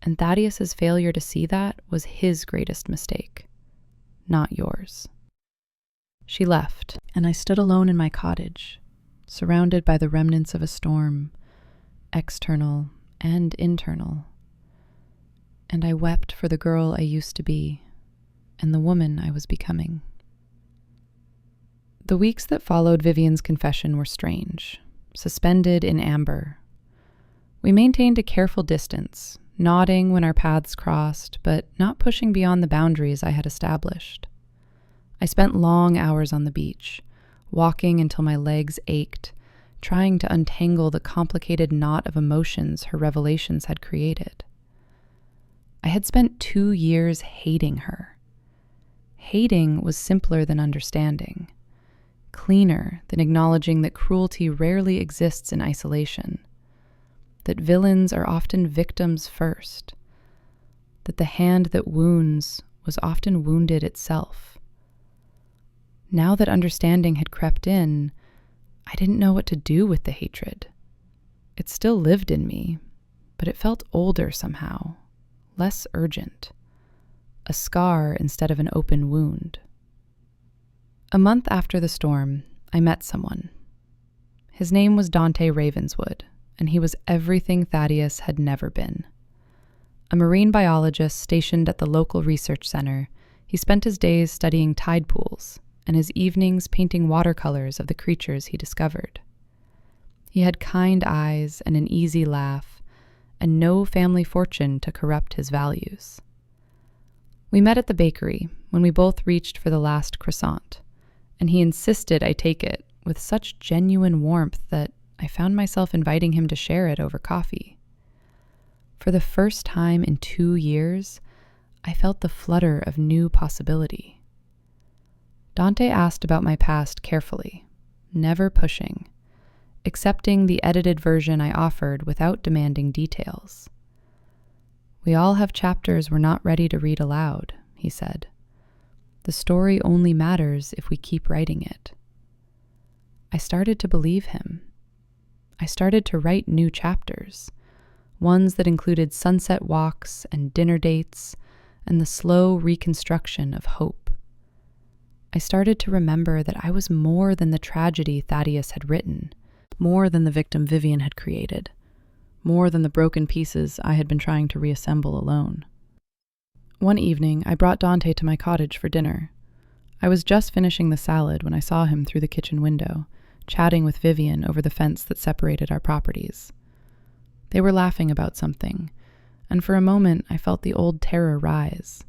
And Thaddeus's failure to see that was his greatest mistake, not yours." She left, and I stood alone in my cottage, surrounded by the remnants of a storm, external and internal. And I wept for the girl I used to be, and the woman I was becoming. The weeks that followed Vivienne's confession were strange, suspended in amber. We maintained a careful distance, nodding when our paths crossed, but not pushing beyond the boundaries I had established. I spent long hours on the beach, walking until my legs ached, trying to untangle the complicated knot of emotions her revelations had created. I had spent 2 years hating her. Hating was simpler than understanding, cleaner than acknowledging that cruelty rarely exists in isolation, that villains are often victims first, that the hand that wounds was often wounded itself. Now that understanding had crept in, I didn't know what to do with the hatred. It still lived in me, but it felt older somehow, less urgent, a scar instead of an open wound. A month after the storm, I met someone. His name was Dante Ravenswood, and he was everything Thaddeus had never been. A marine biologist stationed at the local research center, he spent his days studying tide pools and his evenings painting watercolors of the creatures he discovered. He had kind eyes and an easy laugh, and no family fortune to corrupt his values. We met at the bakery when we both reached for the last croissant, and he insisted I take it with such genuine warmth that I found myself inviting him to share it over coffee. For the first time in 2 years, I felt the flutter of new possibility. Dante asked about my past carefully, never pushing, accepting the edited version I offered without demanding details. "We all have chapters we're not ready to read aloud," he said. "The story only matters if we keep writing it." I started to believe him. I started to write new chapters, ones that included sunset walks and dinner dates and the slow reconstruction of hope. I started to remember that I was more than the tragedy Thaddeus had written, more than the victim Vivienne had created, more than the broken pieces I had been trying to reassemble alone. One evening, I brought Dante to my cottage for dinner. I was just finishing the salad when I saw him through the kitchen window, chatting with Vivienne over the fence that separated our properties. They were laughing about something, and for a moment I felt the old terror rise,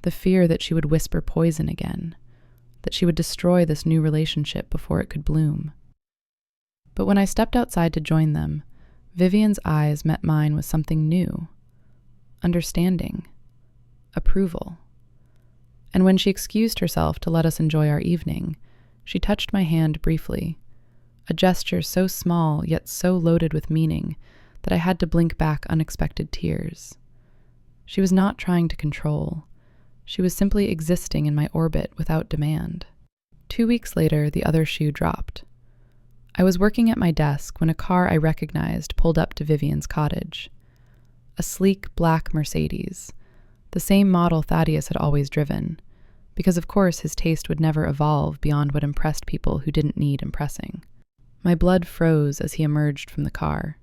the fear that she would whisper poison again, that she would destroy this new relationship before it could bloom. But when I stepped outside to join them, Vivienne's eyes met mine with something new, understanding, approval. And when she excused herself to let us enjoy our evening, she touched my hand briefly, a gesture so small yet so loaded with meaning that I had to blink back unexpected tears. She was not trying to control. She was simply existing in my orbit without demand. 2 weeks later, the other shoe dropped. I was working at my desk when a car I recognized pulled up to Vivienne's cottage. A sleek black Mercedes, the same model Thaddeus had always driven, because of course his taste would never evolve beyond what impressed people who didn't need impressing. My blood froze as he emerged from the car.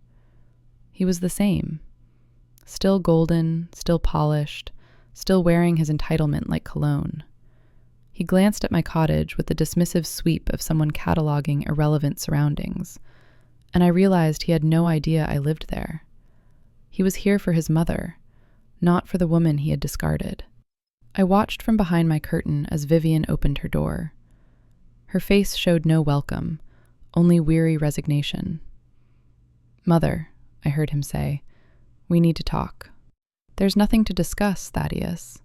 He was the same. Still golden, still polished, still wearing his entitlement like cologne. He glanced at my cottage with the dismissive sweep of someone cataloging irrelevant surroundings, and I realized he had no idea I lived there. He was here for his mother, not for the woman he had discarded. I watched from behind my curtain as Vivienne opened her door. Her face showed no welcome, only weary resignation. "Mother," I heard him say, "we need to talk." "There's nothing to discuss, Thaddeus."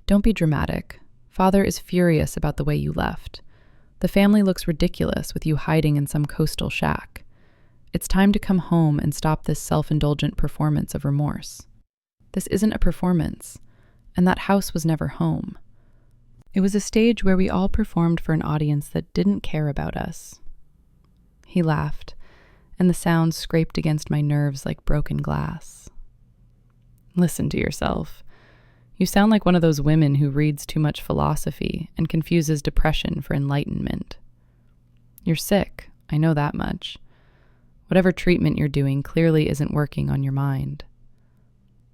"Don't be dramatic. Father is furious about the way you left. The family looks ridiculous with you hiding in some coastal shack. It's time to come home and stop this self-indulgent performance of remorse. This isn't a performance, and that house was never home. It was a stage where we all performed for an audience that didn't care about us." He laughed, and the sound scraped against my nerves like broken glass. "Listen to yourself. You sound like one of those women who reads too much philosophy and confuses depression for enlightenment. You're sick, I know that much. Whatever treatment you're doing clearly isn't working on your mind.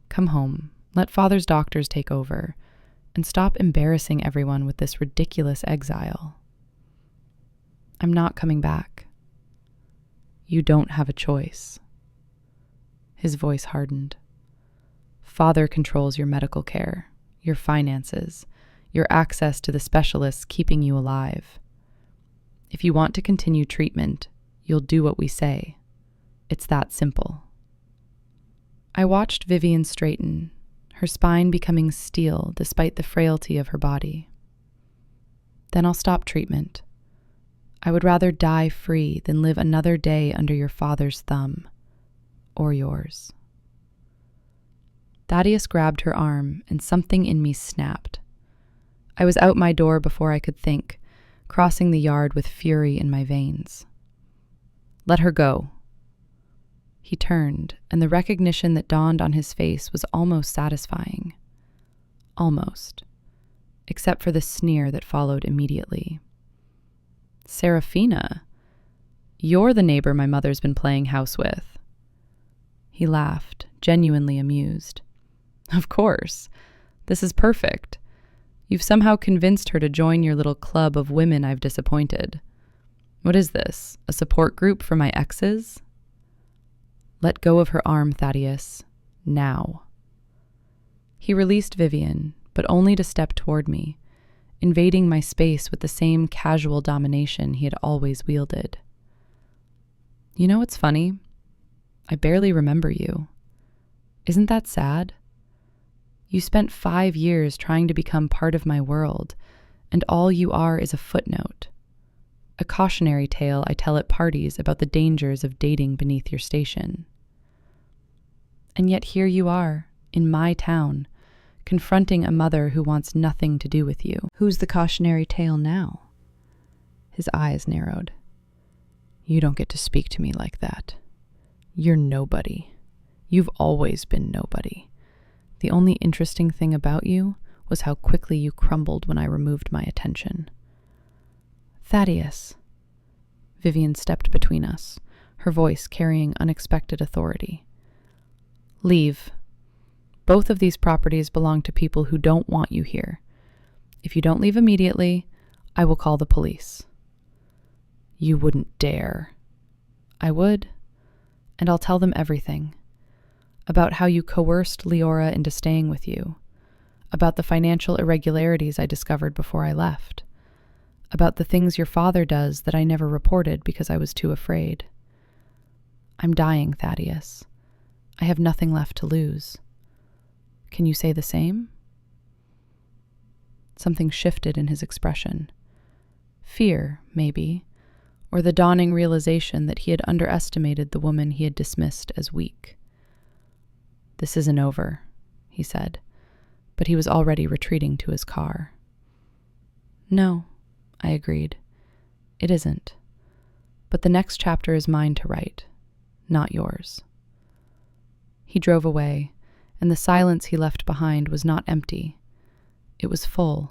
Come home, let Father's doctors take over, and stop embarrassing everyone with this ridiculous exile." "I'm not coming back." "You don't have a choice." His voice hardened. "Father controls your medical care, your finances, your access to the specialists keeping you alive. If you want to continue treatment, you'll do what we say. It's that simple." I watched Vivienne straighten, her spine becoming steel despite the frailty of her body. "Then I'll stop treatment. I would rather die free than live another day under your father's thumb, or yours." Thaddeus grabbed her arm, and something in me snapped. I was out my door before I could think, crossing the yard with fury in my veins. "Let her go." He turned, and the recognition that dawned on his face was almost satisfying. Almost. Except for the sneer that followed immediately. "Serafina, you're the neighbor my mother's been playing house with." He laughed, genuinely amused. "Of course. This is perfect. You've somehow convinced her to join your little club of women I've disappointed. What is this, a support group for my exes?" "Let go of her arm, Thaddeus. Now." He released Vivienne, but only to step toward me, invading my space with the same casual domination he had always wielded. "You know what's funny? I barely remember you. Isn't that sad? You spent 5 years trying to become part of my world, and all you are is a footnote. A cautionary tale I tell at parties about the dangers of dating beneath your station. And yet here you are, in my town, confronting a mother who wants nothing to do with you. Who's the cautionary tale now?" His eyes narrowed. "You don't get to speak to me like that. You're nobody. You've always been nobody. The only interesting thing about you was how quickly you crumbled when I removed my attention." "Thaddeus." Vivienne stepped between us, her voice carrying unexpected authority. "Leave. Both of these properties belong to people who don't want you here. If you don't leave immediately, I will call the police." "You wouldn't dare." "I would. And I'll tell them everything. About how you coerced Leora into staying with you. About the financial irregularities I discovered before I left. About the things your father does that I never reported because I was too afraid. I'm dying, Thaddeus. I have nothing left to lose. Can you say the same?" Something shifted in his expression. Fear, maybe, or the dawning realization that he had underestimated the woman he had dismissed as weak. "This isn't over," he said, but he was already retreating to his car. "No," I agreed. "It isn't. But the next chapter is mine to write, not yours." He drove away, and the silence he left behind was not empty. It was full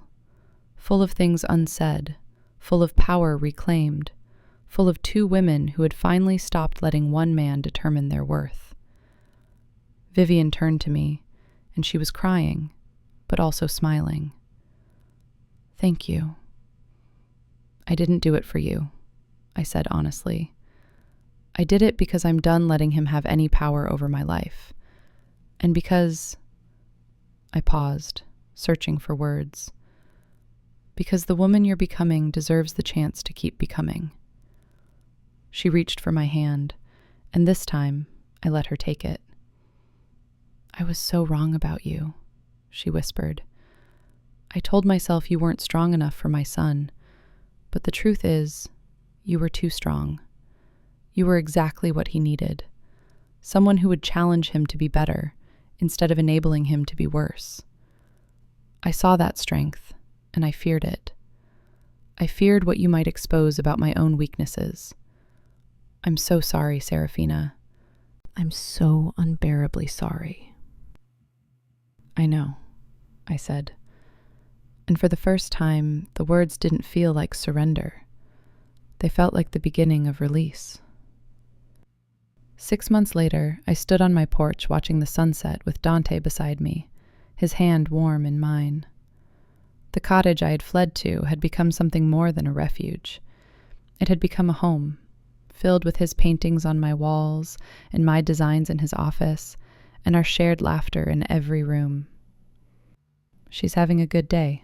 of things unsaid, full of power reclaimed, full of two women who had finally stopped letting one man determine their worth. Vivienne turned to me, and she was crying, but also smiling. "Thank you." "I didn't do it for you," I said honestly. "I did it because I'm done letting him have any power over my life. And because—" I paused, searching for words. "Because the woman you're becoming deserves the chance to keep becoming." She reached for my hand, and this time I let her take it. "I was so wrong about you," she whispered. "I told myself you weren't strong enough for my son, but the truth is, you were too strong. You were exactly what he needed. Someone who would challenge him to be better, instead of enabling him to be worse. I saw that strength, and I feared it. I feared what you might expose about my own weaknesses. I'm so sorry, Serafina. I'm so unbearably sorry." "I know," I said. And for the first time, the words didn't feel like surrender. They felt like the beginning of release. 6 months later, I stood on my porch watching the sunset with Dante beside me, his hand warm in mine. The cottage I had fled to had become something more than a refuge. It had become a home, filled with his paintings on my walls and my designs in his office, and our shared laughter in every room. "She's having a good day,"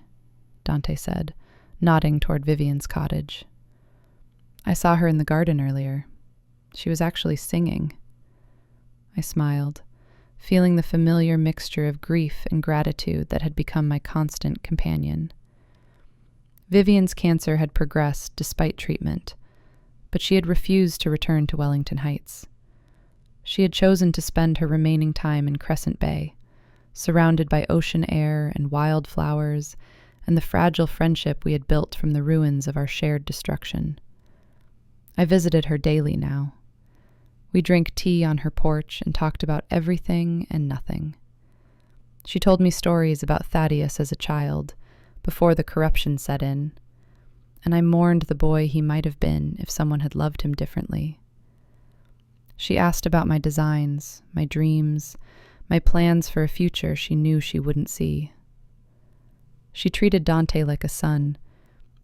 Dante said, nodding toward Vivienne's cottage. "I saw her in the garden earlier. She was actually singing." I smiled, feeling the familiar mixture of grief and gratitude that had become my constant companion. Vivienne's cancer had progressed despite treatment, but she had refused to return to Wellington Heights. She had chosen to spend her remaining time in Crescent Bay, surrounded by ocean air and wild flowers, and the fragile friendship we had built from the ruins of our shared destruction. I visited her daily now. We drank tea on her porch and talked about everything and nothing. She told me stories about Thaddeus as a child, before the corruption set in, and I mourned the boy he might have been if someone had loved him differently. She asked about my designs, my dreams, my plans for a future she knew she wouldn't see. She treated Dante like a son,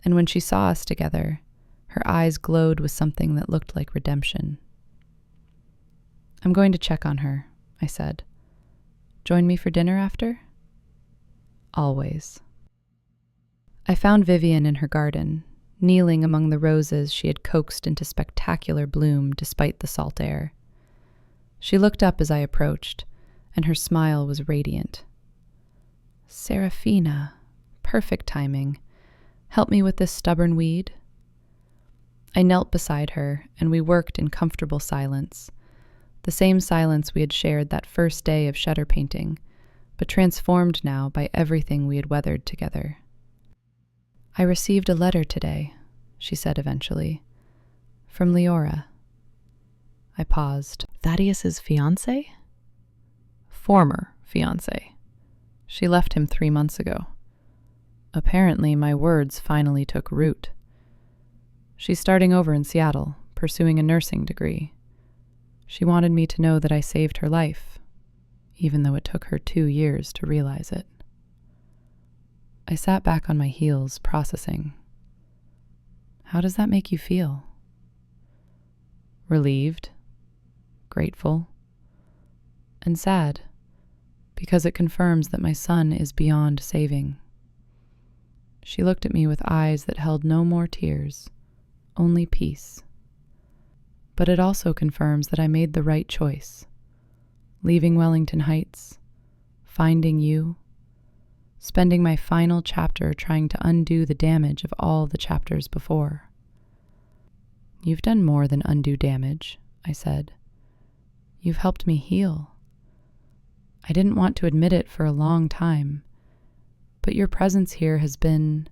and when she saw us together, her eyes glowed with something that looked like redemption. "I'm going to check on her," I said. "Join me for dinner after?" "Always." I found Vivienne in her garden, kneeling among the roses she had coaxed into spectacular bloom despite the salt air. She looked up as I approached, and her smile was radiant. "Serafina, perfect timing. Help me with this stubborn weed?" I knelt beside her, and we worked in comfortable silence, the same silence we had shared that first day of shutter painting, but transformed now by everything we had weathered together. "I received a letter today," she said eventually, "from Leora." I paused. "Thaddeus's fiancé?" "Former fiancé. She left him 3 months ago." Apparently, my words finally took root. "She's starting over in Seattle, pursuing a nursing degree. She wanted me to know that I saved her life, even though it took her 2 years to realize it." I sat back on my heels, processing. "How does that make you feel?" "Relieved, grateful, and sad, because it confirms that my son is beyond saving." She looked at me with eyes that held no more tears, only peace. "But it also confirms that I made the right choice, leaving Wellington Heights, finding you, spending my final chapter trying to undo the damage of all the chapters before." "You've done more than undo damage," I said. "You've helped me heal. I didn't want to admit it for a long time, but your presence here has been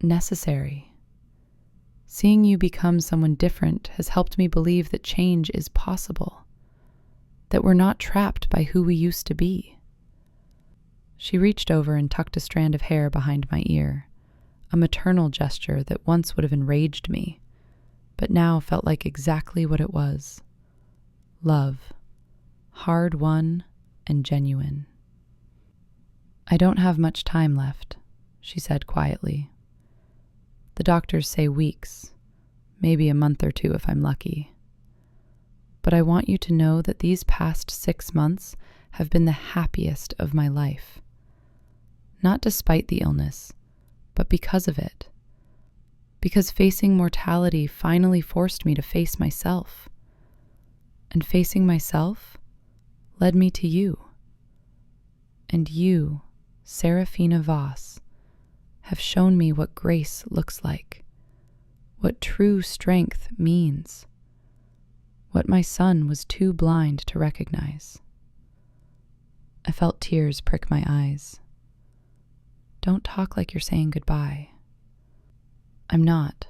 necessary. Seeing you become someone different has helped me believe that change is possible, that we're not trapped by who we used to be." She reached over and tucked a strand of hair behind my ear, a maternal gesture that once would have enraged me, but now felt like exactly what it was: love, hard-won and genuine. "I don't have much time left," she said quietly. "The doctors say weeks, maybe a month or two if I'm lucky. But I want you to know that these past 6 months have been the happiest of my life. Not despite the illness, but because of it. Because facing mortality finally forced me to face myself. And facing myself led me to you. And you, Serafina Voss, have shown me what grace looks like, what true strength means, what my son was too blind to recognize." I felt tears prick my eyes. "Don't talk like you're saying goodbye." "I'm not.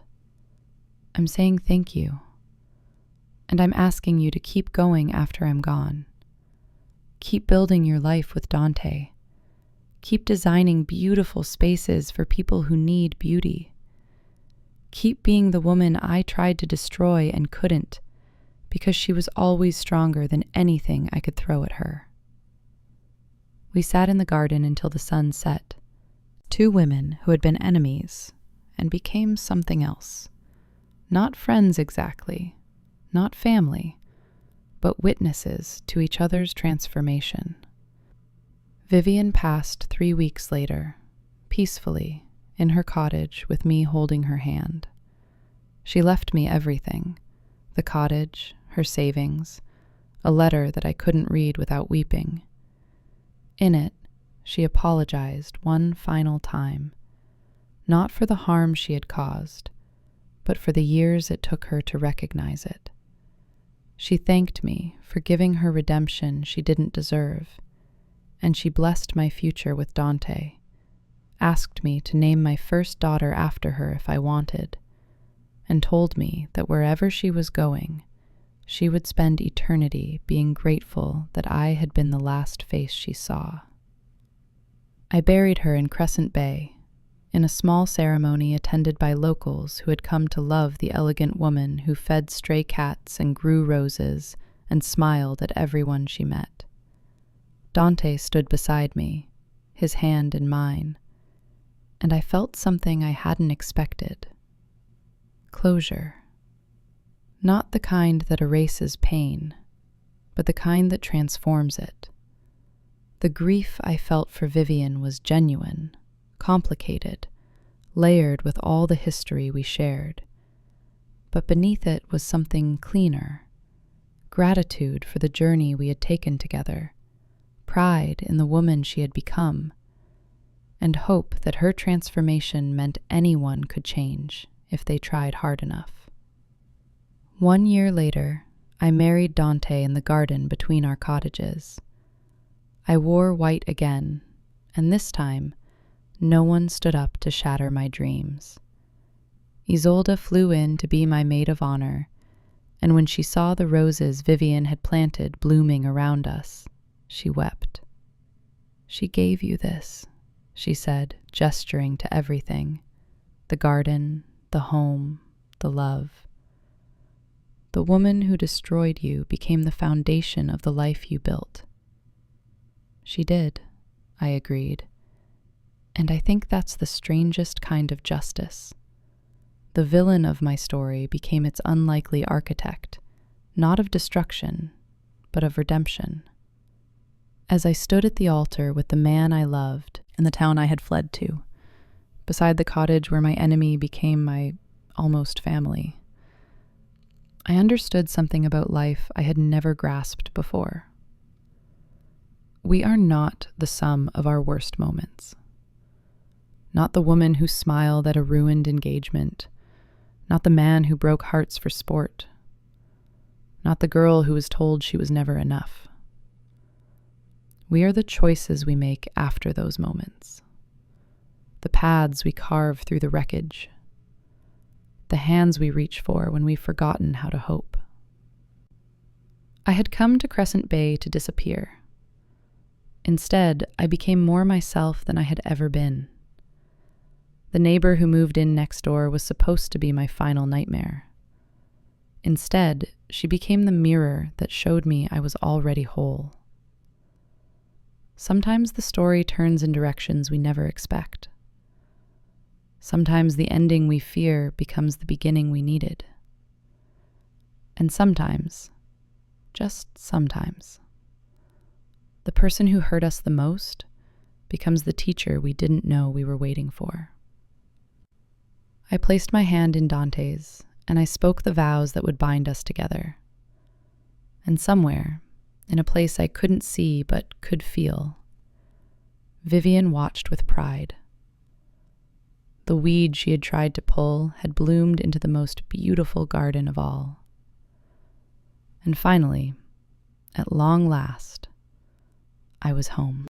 I'm saying thank you. And I'm asking you to keep going after I'm gone. Keep building your life with Dante. Keep designing beautiful spaces for people who need beauty. Keep being the woman I tried to destroy and couldn't, because she was always stronger than anything I could throw at her." We sat in the garden until the sun set. 2 women who had been enemies and became something else. Not friends exactly, not family, but witnesses to each other's transformation. Vivienne passed 3 weeks later, peacefully, in her cottage with me holding her hand. She left me everything: the cottage, her savings, a letter that I couldn't read without weeping. In it, she apologized one final time, not for the harm she had caused, but for the years it took her to recognize it. She thanked me for giving her redemption she didn't deserve, and she blessed my future with Dante, asked me to name my first daughter after her if I wanted, and told me that wherever she was going, she would spend eternity being grateful that I had been the last face she saw. I buried her in Crescent Bay, in a small ceremony attended by locals who had come to love the elegant woman who fed stray cats and grew roses and smiled at everyone she met. Dante stood beside me, his hand in mine, and I felt something I hadn't expected. Closure. Not the kind that erases pain, but the kind that transforms it. The grief I felt for Vivienne was genuine, complicated, layered with all the history we shared. But beneath it was something cleaner: gratitude for the journey we had taken together, pride in the woman she had become, and hope that her transformation meant anyone could change if they tried hard enough. 1 year later, I married Dante in the garden between our cottages. I wore white again, and this time, no one stood up to shatter my dreams. Isolde flew in to be my maid of honor, and when she saw the roses Vivienne had planted blooming around us, she wept. "She gave you this," she said, gesturing to everything: the garden, the home, the love. "The woman who destroyed you became the foundation of the life you built." "She did," I agreed. And I think that's the strangest kind of justice. The villain of my story became its unlikely architect, not of destruction, but of redemption. As I stood at the altar with the man I loved in the town I had fled to, beside the cottage where my enemy became my almost family, I understood something about life I had never grasped before. We are not the sum of our worst moments. Not the woman who smiled at a ruined engagement, not the man who broke hearts for sport, not the girl who was told she was never enough. We are the choices we make after those moments, the paths we carve through the wreckage. the hands we reach for when we've forgotten how to hope. I had come to Crescent Bay to disappear. Instead, I became more myself than I had ever been. The neighbor who moved in next door was supposed to be my final nightmare. Instead, she became the mirror that showed me I was already whole. Sometimes the story turns in directions we never expect. Sometimes the ending we fear becomes the beginning we needed. And sometimes, just sometimes, the person who hurt us the most becomes the teacher we didn't know we were waiting for. I placed my hand in Dante's, and I spoke the vows that would bind us together. And somewhere, in a place I couldn't see but could feel, Vivienne watched with pride. The weed she had tried to pull had bloomed into the most beautiful garden of all. And finally, at long last, I was home.